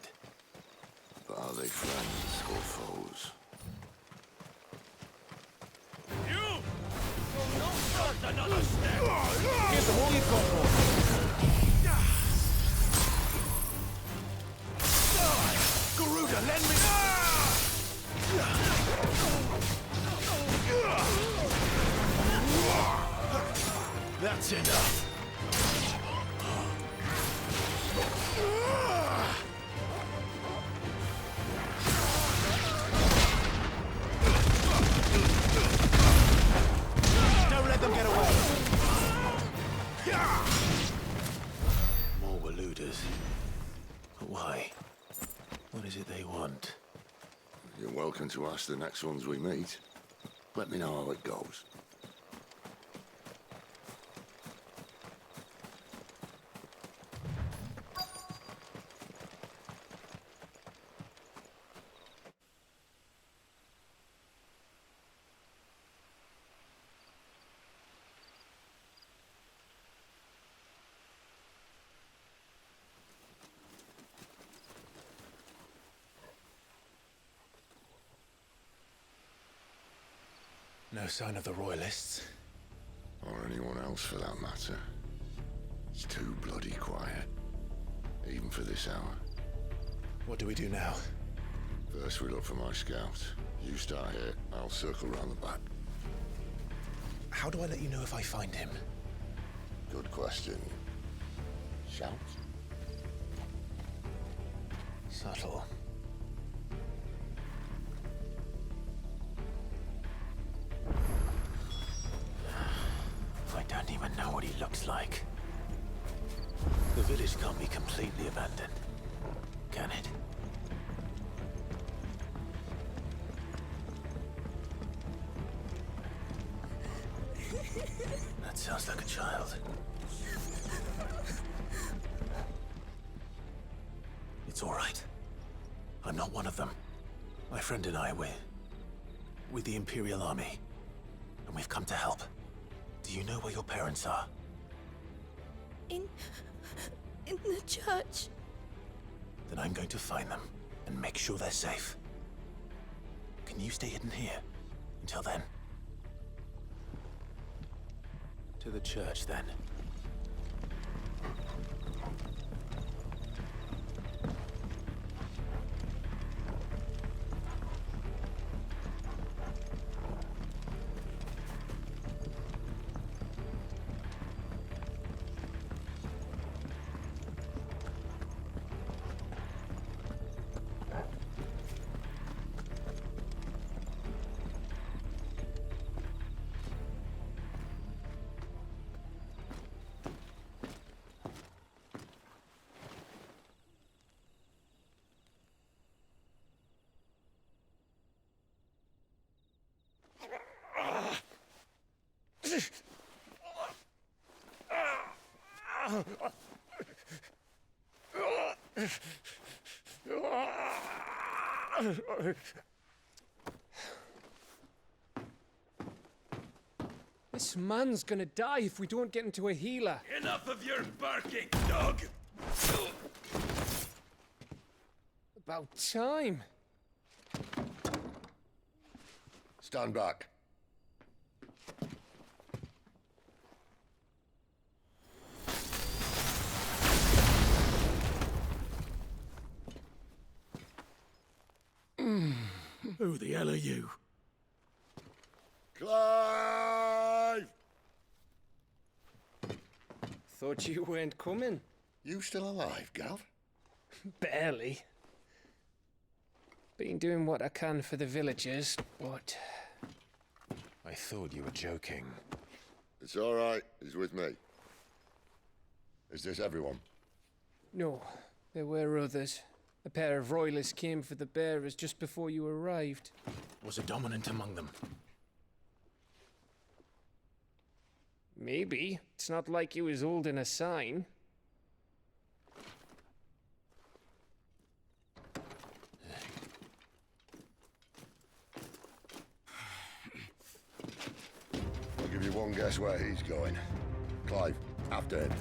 But are they friends or foes? You! Will not start another step! Here's the wall you've got for. Garuda, lend me... That's enough. Don't let them get away. More Waluders. But why? What is it they want? You're welcome to ask the next ones we meet. Let me know how it goes. No sign of the Royalists. Or anyone else for that matter. It's too bloody quiet. Even for this hour. What do we do now? First we look for my scout. You start here, I'll circle round the back. How do I let you know if I find him? Good question. Shout? Subtle. I don't even know what he looks like. The village can't be completely abandoned, can it? That sounds like a child. It's all right. I'm not one of them. My friend and I, we're with the Imperial Army, and we've come to help. Do you know where your parents are? In the church. Then I'm going to find them and make sure they're safe. Can you stay hidden here until then? To the church, then. This man's gonna die if we don't get into a healer. Enough of your barking, dog! About time. Stand back. Who the hell are you? Clive! Thought you weren't coming. You still alive, Gav? Barely. Been doing what I can for the villagers, but... I thought you were joking. It's all right. He's with me. Is this everyone? No, there were others. A pair of royalists came for the bearers just before you arrived. Was a dominant among them? Maybe. It's not like he was holding a sign. I'll give you one guess where he's going. Clive, after him.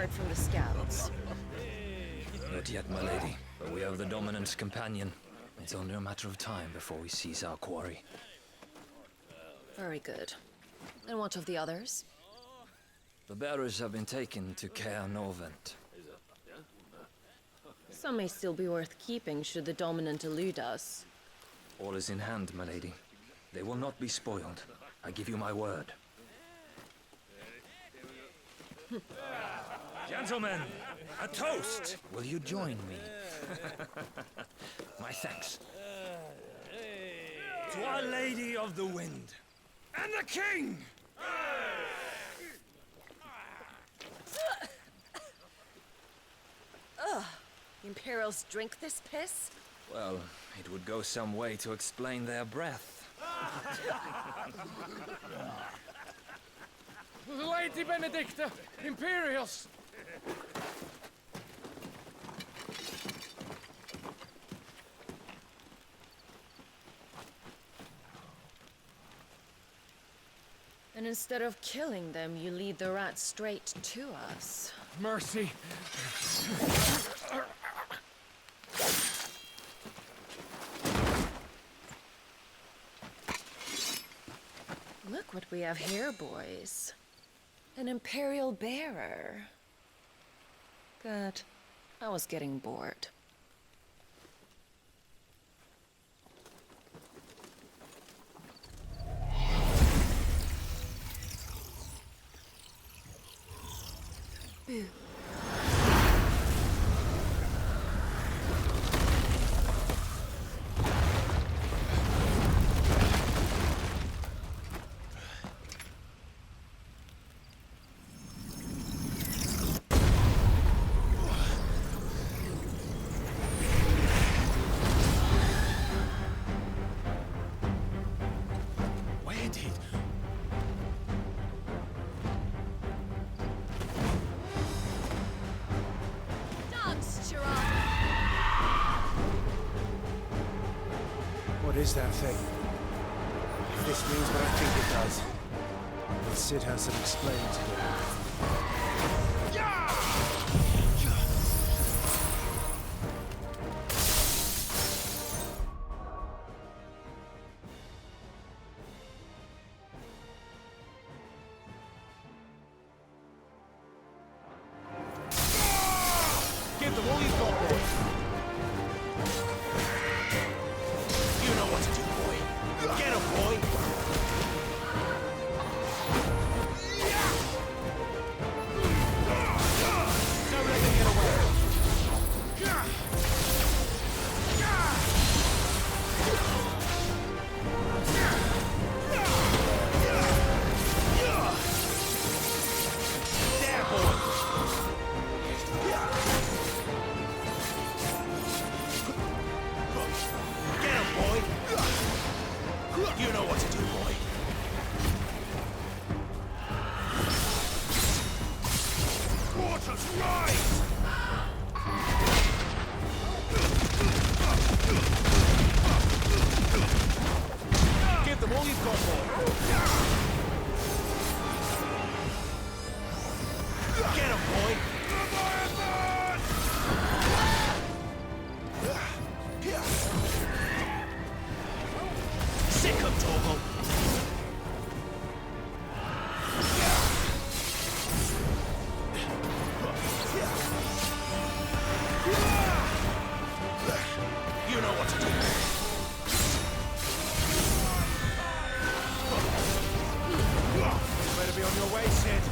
heard from the scouts? Not yet, my lady, but we have the dominant's companion. It's only a matter of time before we seize our quarry. Very good. And what of the others? The bearers have been taken to Caer Norvent. Some may still be worth keeping should the dominant elude us. All is in hand, my lady. They will not be spoiled. I give you my word. Gentlemen, a toast! Will you join me? My thanks. To Our Lady of the Wind. And the King! Ugh. Imperials drink this piss? Well, it would go some way to explain their breath. Lady Benedicta, Imperials! And instead of killing them, you lead the rats straight to us. Mercy. Look what we have here, boys. An Imperial bearer. Good. I was getting bored. Boo. Where did... What is that thing? If this means what I think it does, then Sid has to explain to me. Give them all you've got, boy. You know what to do, boy. Get him, boy. Don't let them get away. There, boy. Get him, boy! You know what to do, boy. Waters rise! Give them all you've got, boy. Get him, boy! Sick of Torgal! You know what to do. You better be on your way, Sid.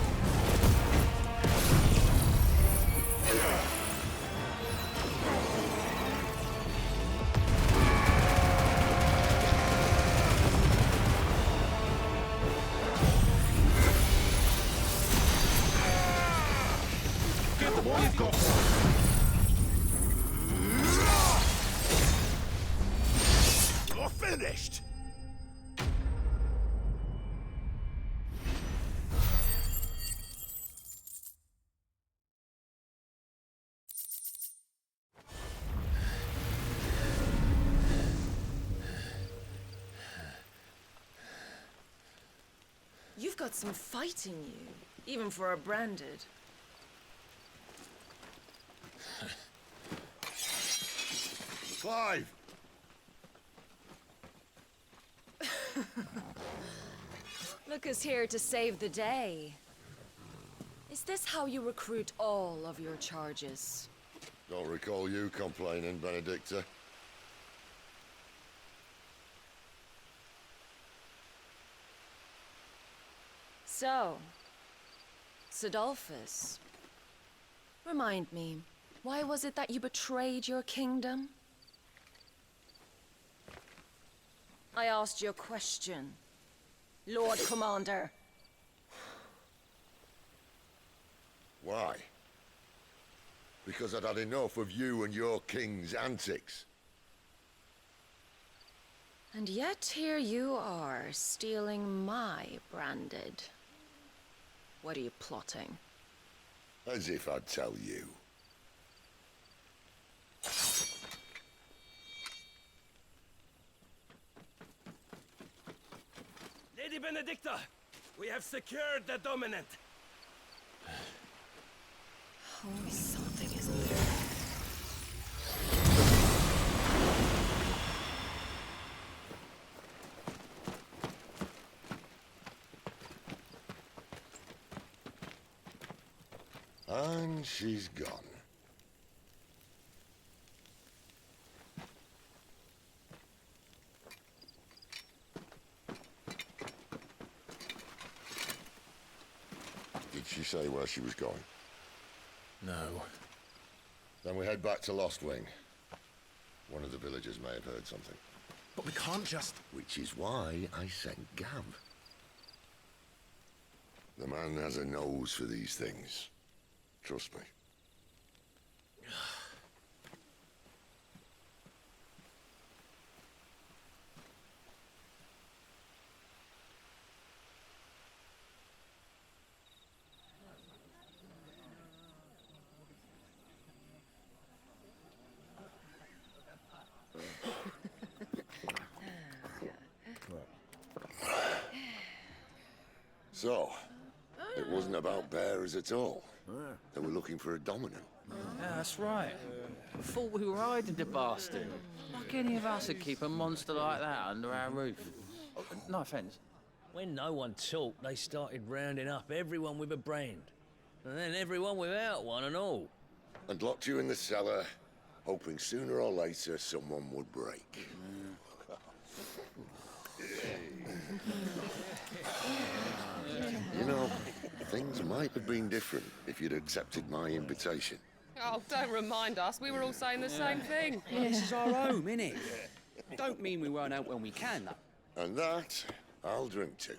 Give them all you've got. You're finished. You've got some fight in you, even for a branded. Clive! Look who's here to save the day. Is this how you recruit all of your charges? Don't recall you complaining, Benedicta. So, Sidolphus, remind me, why was it that you betrayed your kingdom? I asked you a question, Lord Commander. Why? Because I'd had enough of you and your king's antics. And yet here you are, stealing my branded. What are you plotting? As if I'd tell you. Lady Benedicta, we have secured the dominant. Oh, something isn't there. And she's gone. Did she say where she was going? No. Then we head back to Lost Wing. One of the villagers may have heard something. But we can't just... Which is why I sent Gav. The man has a nose for these things. Trust me. So, it wasn't about bearers at all. They were looking for a dominant. Yeah, that's right. I thought we were hiding the bastard. Like any of us would keep a monster like that under our roof. Oh, no offence. When no one talked, they started rounding up everyone with a brand. And then everyone without one and all. And locked you in the cellar, hoping sooner or later someone would break. You know, things might have been different if you'd accepted my invitation. Oh, don't remind us. We were all saying the same thing. Well, this is our home, innit? Don't mean we won't out when we can, though. And that, I'll drink to.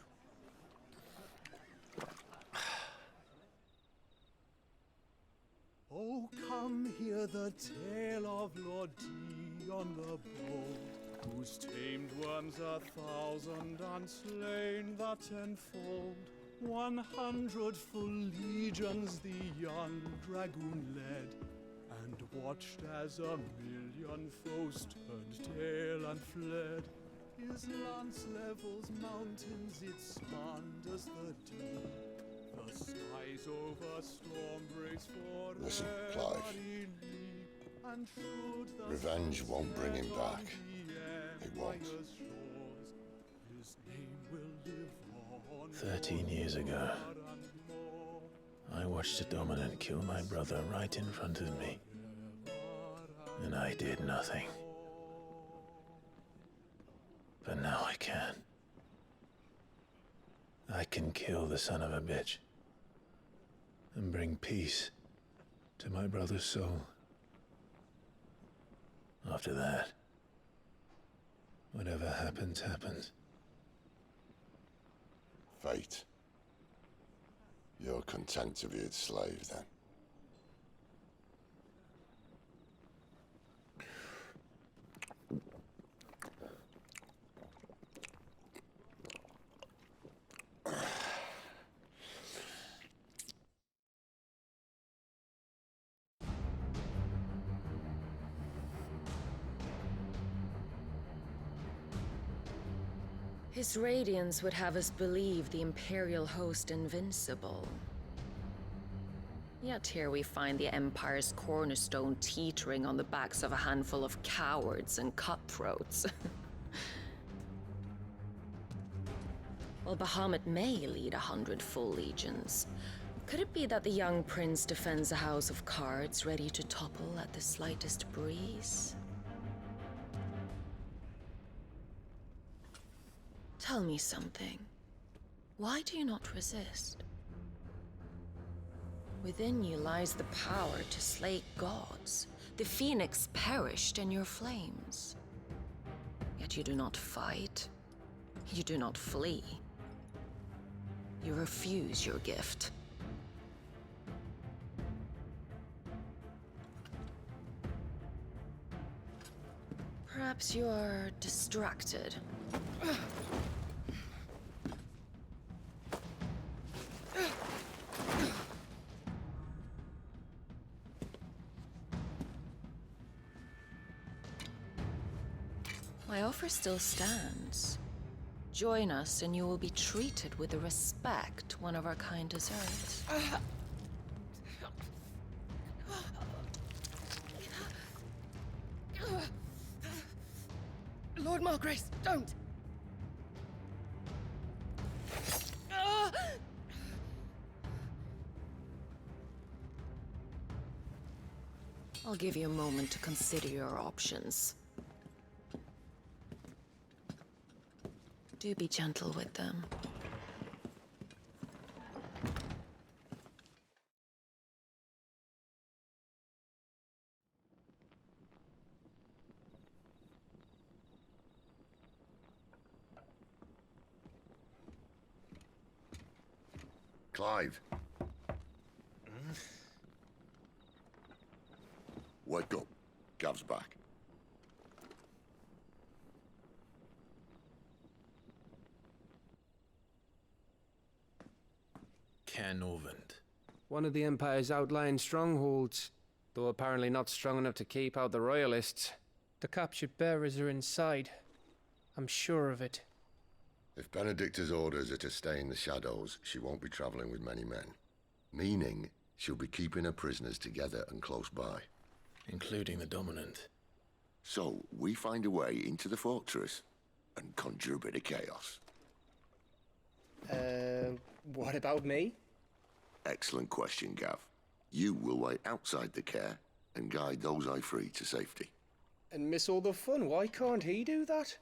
Oh, come hear the tale of Lord Dion the Bold, whose tamed worms 1,000 and slain the tenfold. 100 full legions the young dragoon led, and watched as 1,000,000 foes turned tail and fled. His lance levels mountains, it spanned as the deep. The skies over storm breaks for Listen, Clive. and should the Revenge won't bring him back. It won't. His name will live on 13 years ago, I watched a dominant kill my brother right in front of me. And I did nothing. But now I can. I can kill the son of a bitch and bring peace to my brother's soul. After that, whatever happens, happens. Fate. You're content to be its slave, then? His radiance would have us believe the Imperial host invincible. Yet here we find the Empire's cornerstone teetering on the backs of a handful of cowards and cutthroats. While Bahamut may lead 100 full legions, could it be that the young prince defends a house of cards ready to topple at the slightest breeze? Tell me something. Why do you not resist? Within you lies the power to slay gods. The phoenix perished in your flames. Yet you do not fight. You do not flee. You refuse your gift. Perhaps you are distracted. My offer still stands. Join us and you will be treated with the respect one of our kind deserves. Lord Margrace, don't! I'll give you a moment to consider your options. Do be gentle with them. Clive. Wake up. Gav's back. Canovant. One of the Empire's outlying strongholds, though apparently not strong enough to keep out the Royalists. The captured bearers are inside. I'm sure of it. If Benedicta's orders are to stay in the shadows, she won't be traveling with many men. Meaning, she'll be keeping her prisoners together and close by. Including the Dominant. So, we find a way into the fortress and conjure a bit of chaos. What about me? Excellent question, Gav. You will wait outside the care and guide those I free to safety. And miss all the fun. Why can't he do that?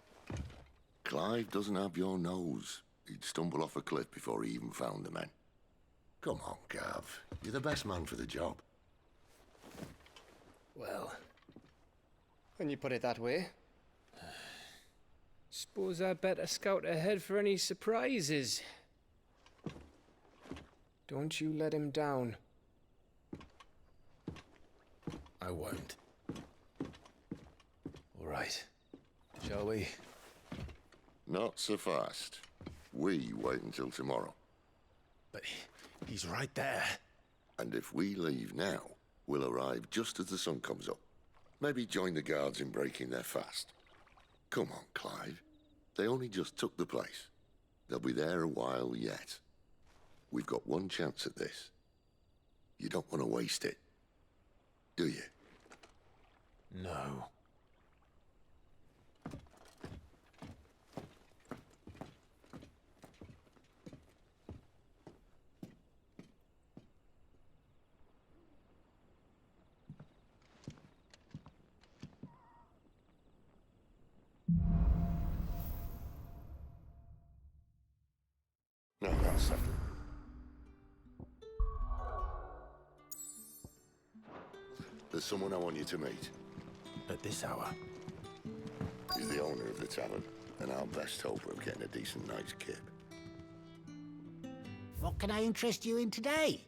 Clive doesn't have your nose. He'd stumble off a cliff before he even found the men. Come on, Gav. You're the best man for the job. Well, when you put it that way. Suppose I'd better scout ahead for any surprises. Don't you let him down. I won't. All right. Shall we? Not so fast. We wait until tomorrow. But he's right there. And if we leave now, we'll arrive just as the sun comes up. Maybe join the guards in breaking their fast. Come on, Clive. They only just took the place. They'll be there a while yet. We've got one chance at this. You don't want to waste it, do you? No. No, that's settled. There's someone I want you to meet. At this hour? He's the owner of the tavern, and our best hope of getting a decent night's kip. What can I interest you in today?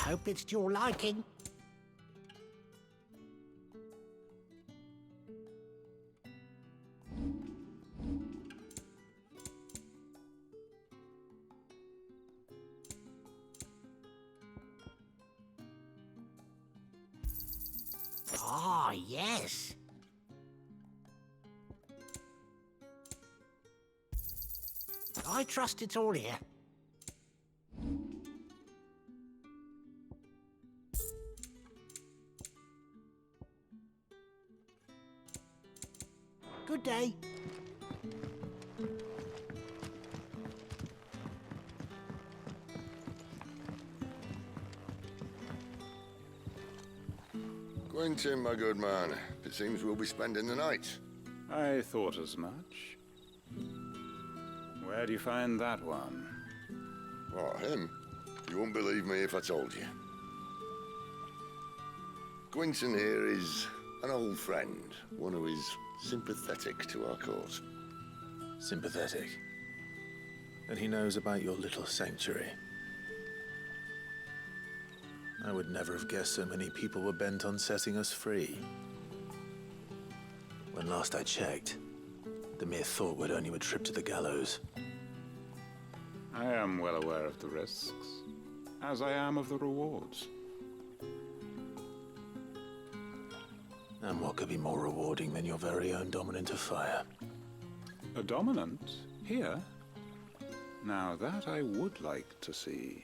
hope it's to your liking. Ah, yes. I trust it's all here. Good day. Quentin, my good man. It seems we'll be spending the night. I thought as much. Where do you find that one? What, him? You wouldn't believe me if I told you. Quentin here is an old friend, one who is sympathetic to our cause. Sympathetic? And he knows about your little sanctuary. I would never have guessed so many people were bent on setting us free. When last I checked, the mere thought would earn you a trip to the gallows. I am well aware of the risks, as I am of the rewards. And what could be more rewarding than your very own dominant of fire? A dominant? Here? Now that I would like to see.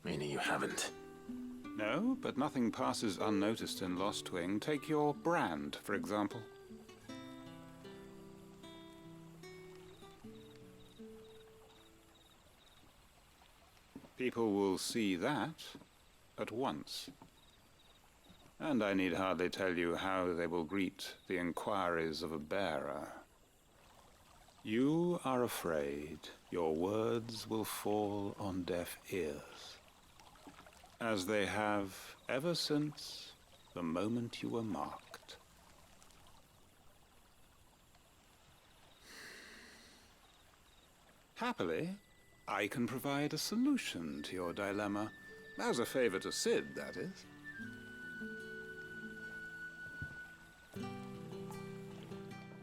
Meaning you haven't? No, but nothing passes unnoticed in Lostwing. Take your brand, for example. People will see that at once. And I need hardly tell you how they will greet the inquiries of a bearer. You are afraid your words will fall on deaf ears, as they have ever since the moment you were marked. Happily, I can provide a solution to your dilemma, as a favor to Sid, that is.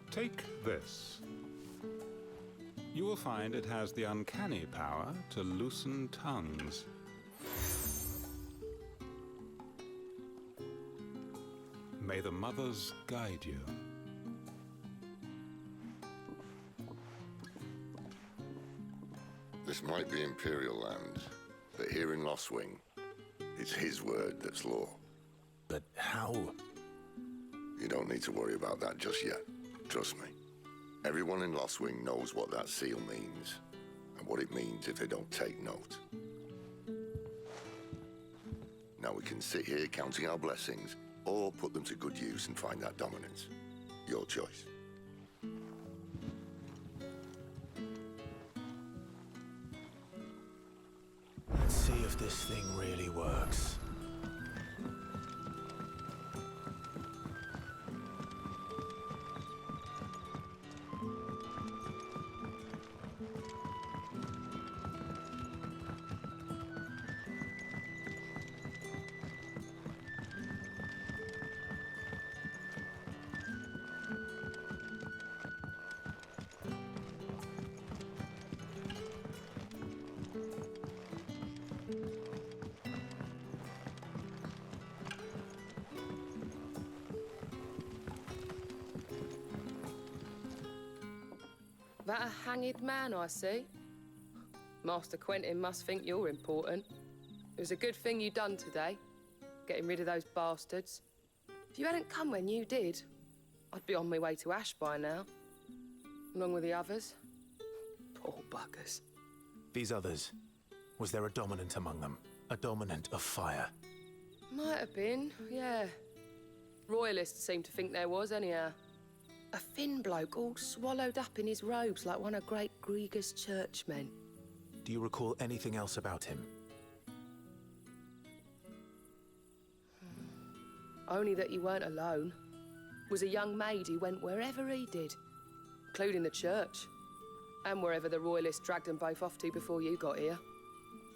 Take this. You will find it has the uncanny power to loosen tongues. May the mothers guide you. This might be Imperial land, but here in Lostwing, it's his word that's law. But how? You don't need to worry about that just yet. Trust me. Everyone in Lostwing knows what that seal means, and what it means if they don't take note. Now we can sit here counting our blessings, or put them to good use and find that dominance. Your choice. Let's see if this thing really works. That a hanged man I see? Master Quentin must think you're important. It was a good thing you done today, getting rid of those bastards. If you hadn't come when you did, I'd be on my way to Ash by now, along with the others. Poor buggers. These others, was there a dominant among them? A dominant of fire? Might have been, yeah. Royalists seem to think there was, anyhow. A thin bloke all swallowed up in his robes like one of Great Grieger's churchmen. Do you recall anything else about him? Only that he weren't alone. Was a young maid who went wherever he did, including the church, and wherever the Royalists dragged them both off to before you got here.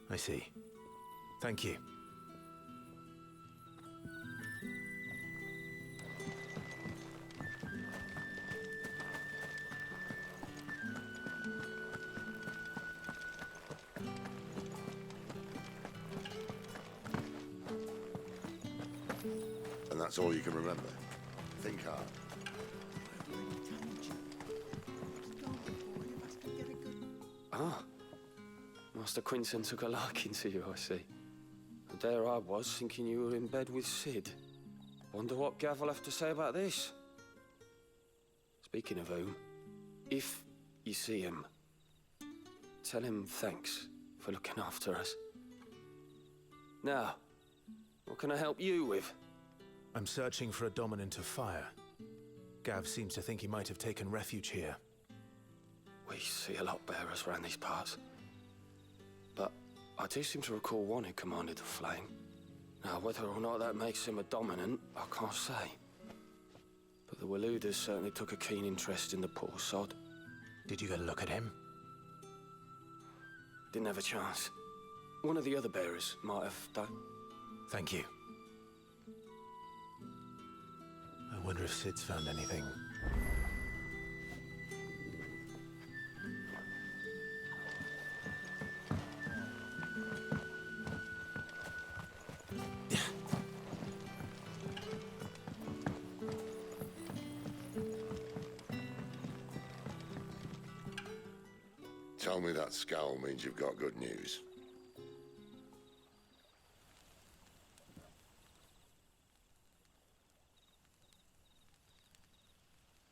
I see. Thank you. And that's all you can remember. Think hard. Ah. Master Quinton took a liking to you, I see. And there I was, thinking you were in bed with Sid. Wonder what Gav will have to say about this. Speaking of whom, if you see him, tell him thanks for looking after us. Now, what can I help you with? I'm searching for a dominant of fire. Gav seems to think he might have taken refuge here. We see a lot bearers around these parts. But I do seem to recall one who commanded the flame. Now, whether or not that makes him a dominant, I can't say. But the Waluders certainly took a keen interest in the poor sod. Did you get a look at him? Didn't have a chance. One of the other bearers might have done. Thank you. I wonder if Sid's found anything. Tell me that scowl means you've got good news.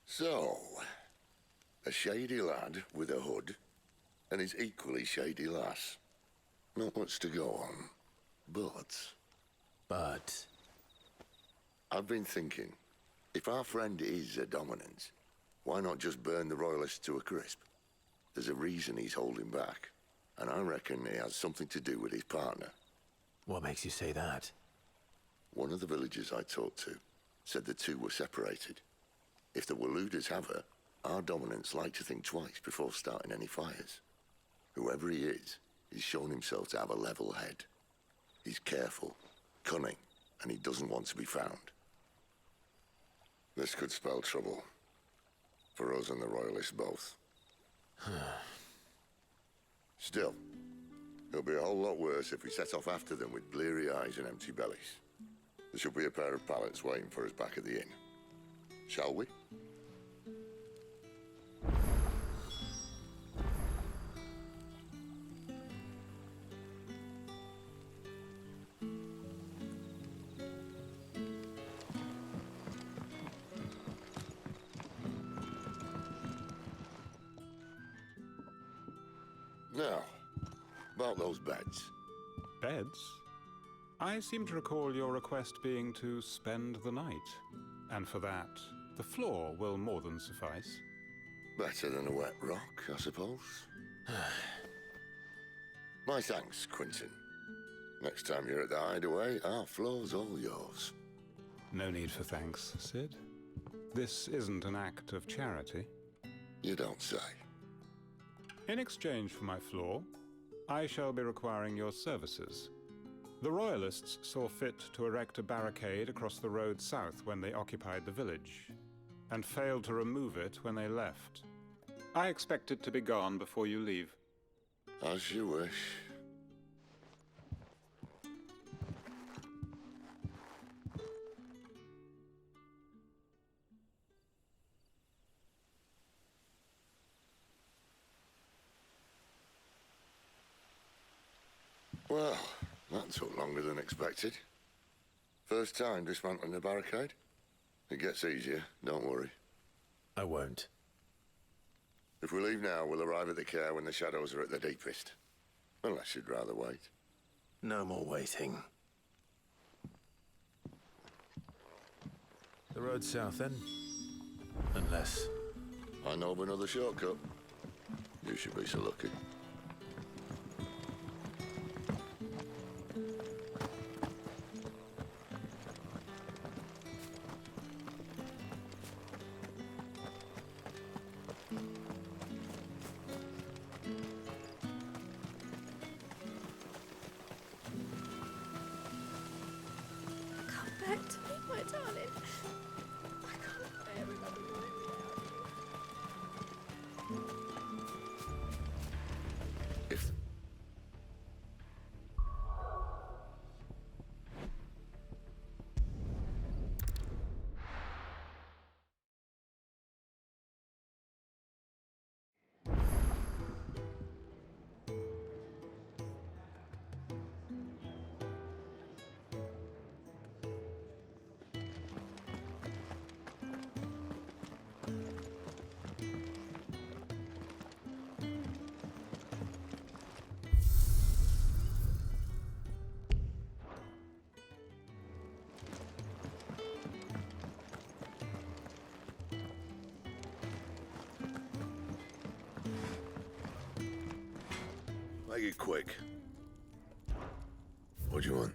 So, a shady lad with a hood, and his equally shady lass. Not much to go on, but... I've been thinking, if our friend is a dominant, why not just burn the Royalists to a crisp? There's a reason he's holding back, and I reckon he has something to do with his partner. What makes you say that? One of the villagers I talked to said the two were separated. If the Waluders have her, our dominants like to think twice before starting any fires. Whoever he is, he's shown himself to have a level head. He's careful, cunning, and he doesn't want to be found. This could spell trouble. For us and the Royalists both. Still, it'll be a whole lot worse if we set off after them with bleary eyes and empty bellies. There should be a pair of pallets waiting for us back at the inn. Shall we? Now, about those beds. Beds? I seem to recall your request being to spend the night. And for that, the floor will more than suffice. Better than a wet rock, I suppose. My thanks, Quinton. Next time you're at the hideaway, our floor's all yours. No need for thanks, Sid. This isn't an act of charity. You don't say. In exchange for my floor, I shall be requiring your services. The Royalists saw fit to erect a barricade across the road south when they occupied the village, and failed to remove it when they left. I expect it to be gone before you leave. As you wish. Well, that took longer than expected. First time dismantling a barricade? It gets easier, don't worry. I won't. If we leave now, we'll arrive at the care when the shadows are at their deepest. Unless you'd rather wait. No more waiting. The road south, then? Unless... I know of another shortcut. You should be so lucky. darling. I can't bear remembering If make it quick. What do you want?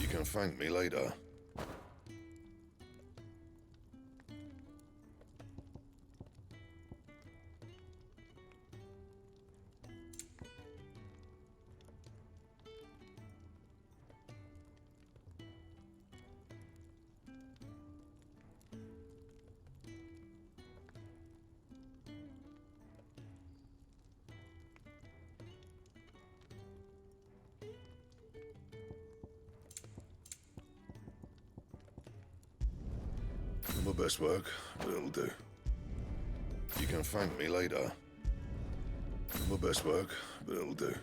can thank me later. My best work, but it'll do. You can thank me later. My best work, but it'll do.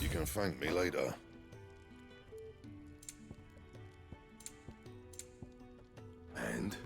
You can thank me later. And?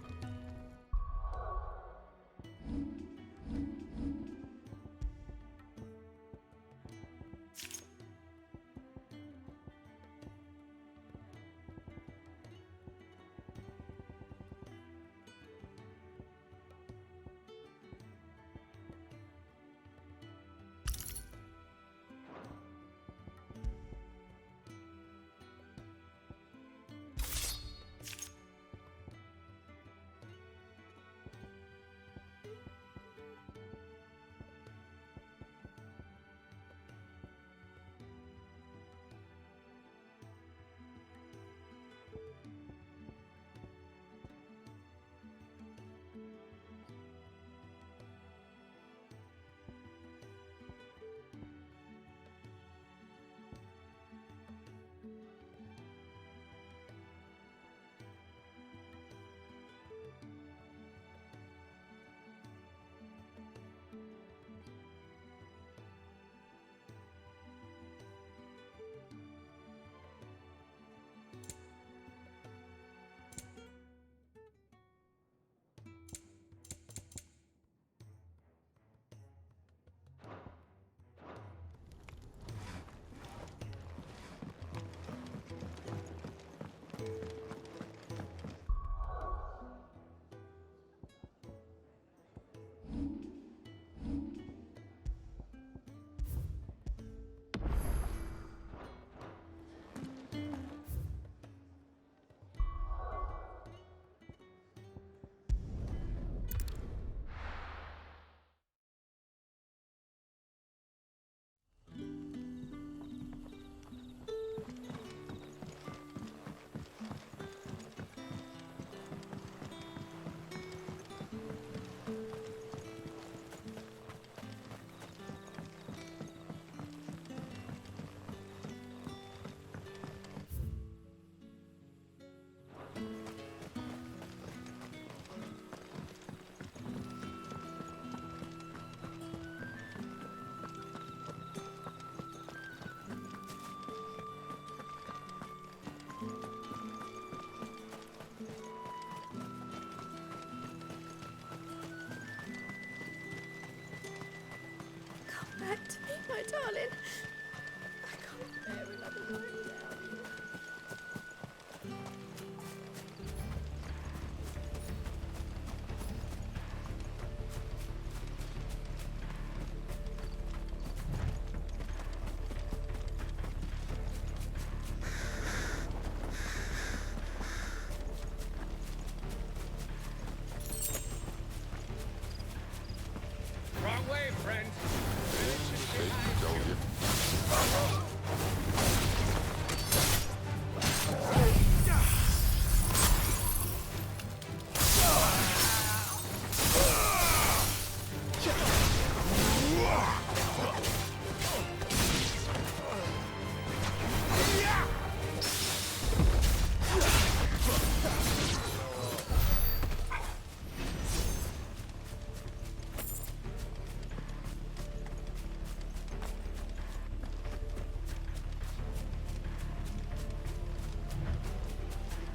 Back to me, my darling. I can't bear another night without you. Wrong way, friend. Told you.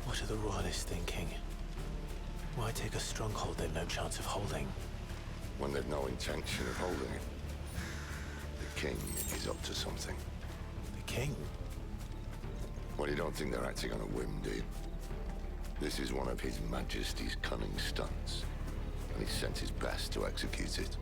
What are the royalists thinking? Why take a stronghold they've no chance of holding? When they've no intention of holding it. The king is up to something. The king? Well, you don't think they're acting on a whim, do you? This is one of His Majesty's cunning stunts, and he sent his best to execute it.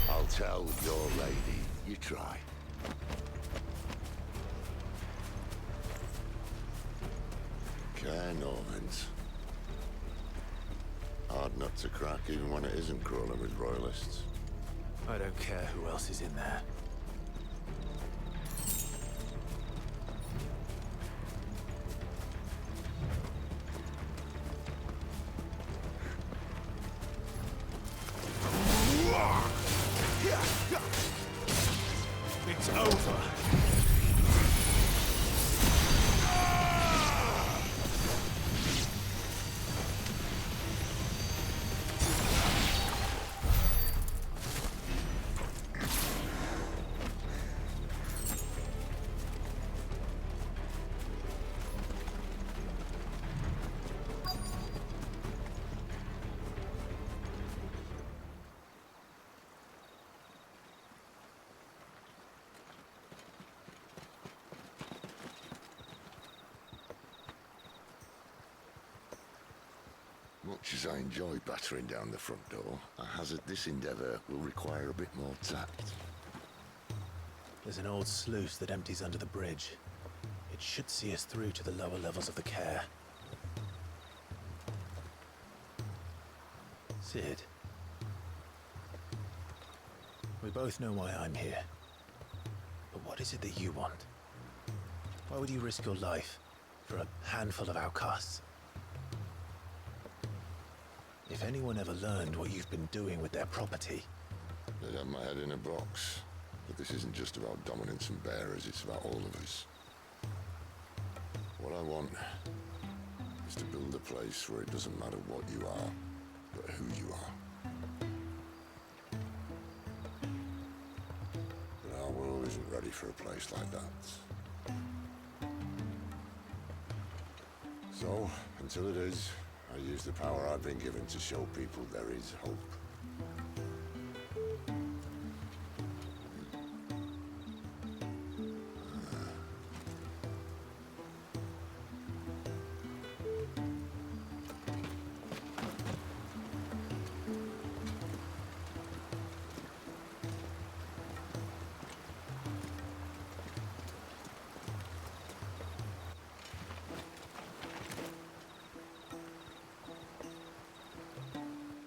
I'll tell your lady. You try. Care Normans. Hard nut to crack even when it isn't crawling with royalists. I don't care who else is in there. It's over. Much as I enjoy battering down the front door, I hazard this endeavour will require a bit more tact. There's an old sluice that empties under the bridge. It should see us through to the lower levels of the care. Sid. We both know why I'm here. But what is it that you want? Why would you risk your life for a handful of outcasts? If anyone ever learned what you've been doing with their property... They'd have my head in a box. But this isn't just about dominance and bearers, it's about all of us. What I want is to build a place where it doesn't matter what you are, but who you are. But our world isn't ready for a place like that. So, until it is, I use the power I've been given to show people there is hope.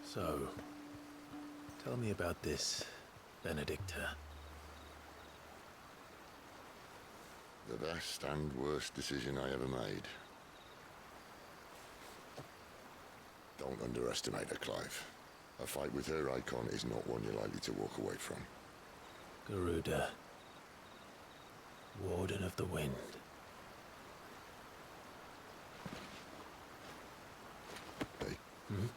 So, tell me about this, Benedicta. The best and worst decision I ever made. Don't underestimate her, Clive. A fight with her icon is not one you're likely to walk away from. Garuda, Warden of the Wind. Hey. Hmm?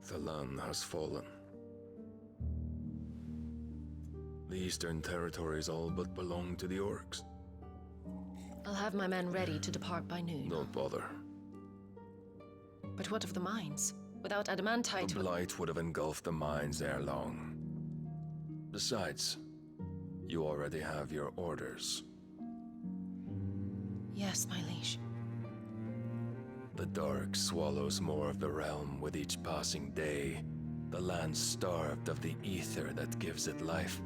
The land has fallen. The Eastern territories all but belong to the orcs. I'll have my men ready to depart by noon. Don't bother. But what of the mines? Without adamantite... The blight would have engulfed the mines ere long. Besides, you already have your orders. Yes, my liege. The dark swallows more of the realm with each passing day. The land starved of the ether that gives it life.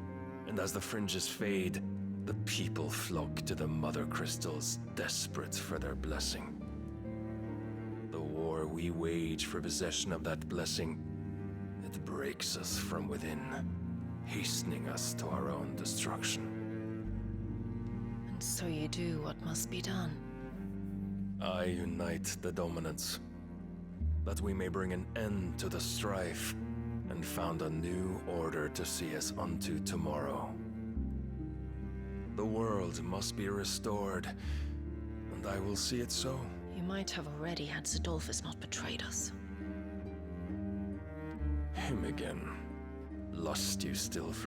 And as the fringes fade, the people flock to the Mothercrystals, desperate for their blessing. The war we wage for possession of that blessing, it breaks us from within, hastening us to our own destruction. And so you do what must be done. I unite the dominants, that we may bring an end to the strife, and found a new order to see us unto tomorrow. The world must be restored, and I will see it so. You might have already had Zidolphus not betrayed us. Him again. Lust you still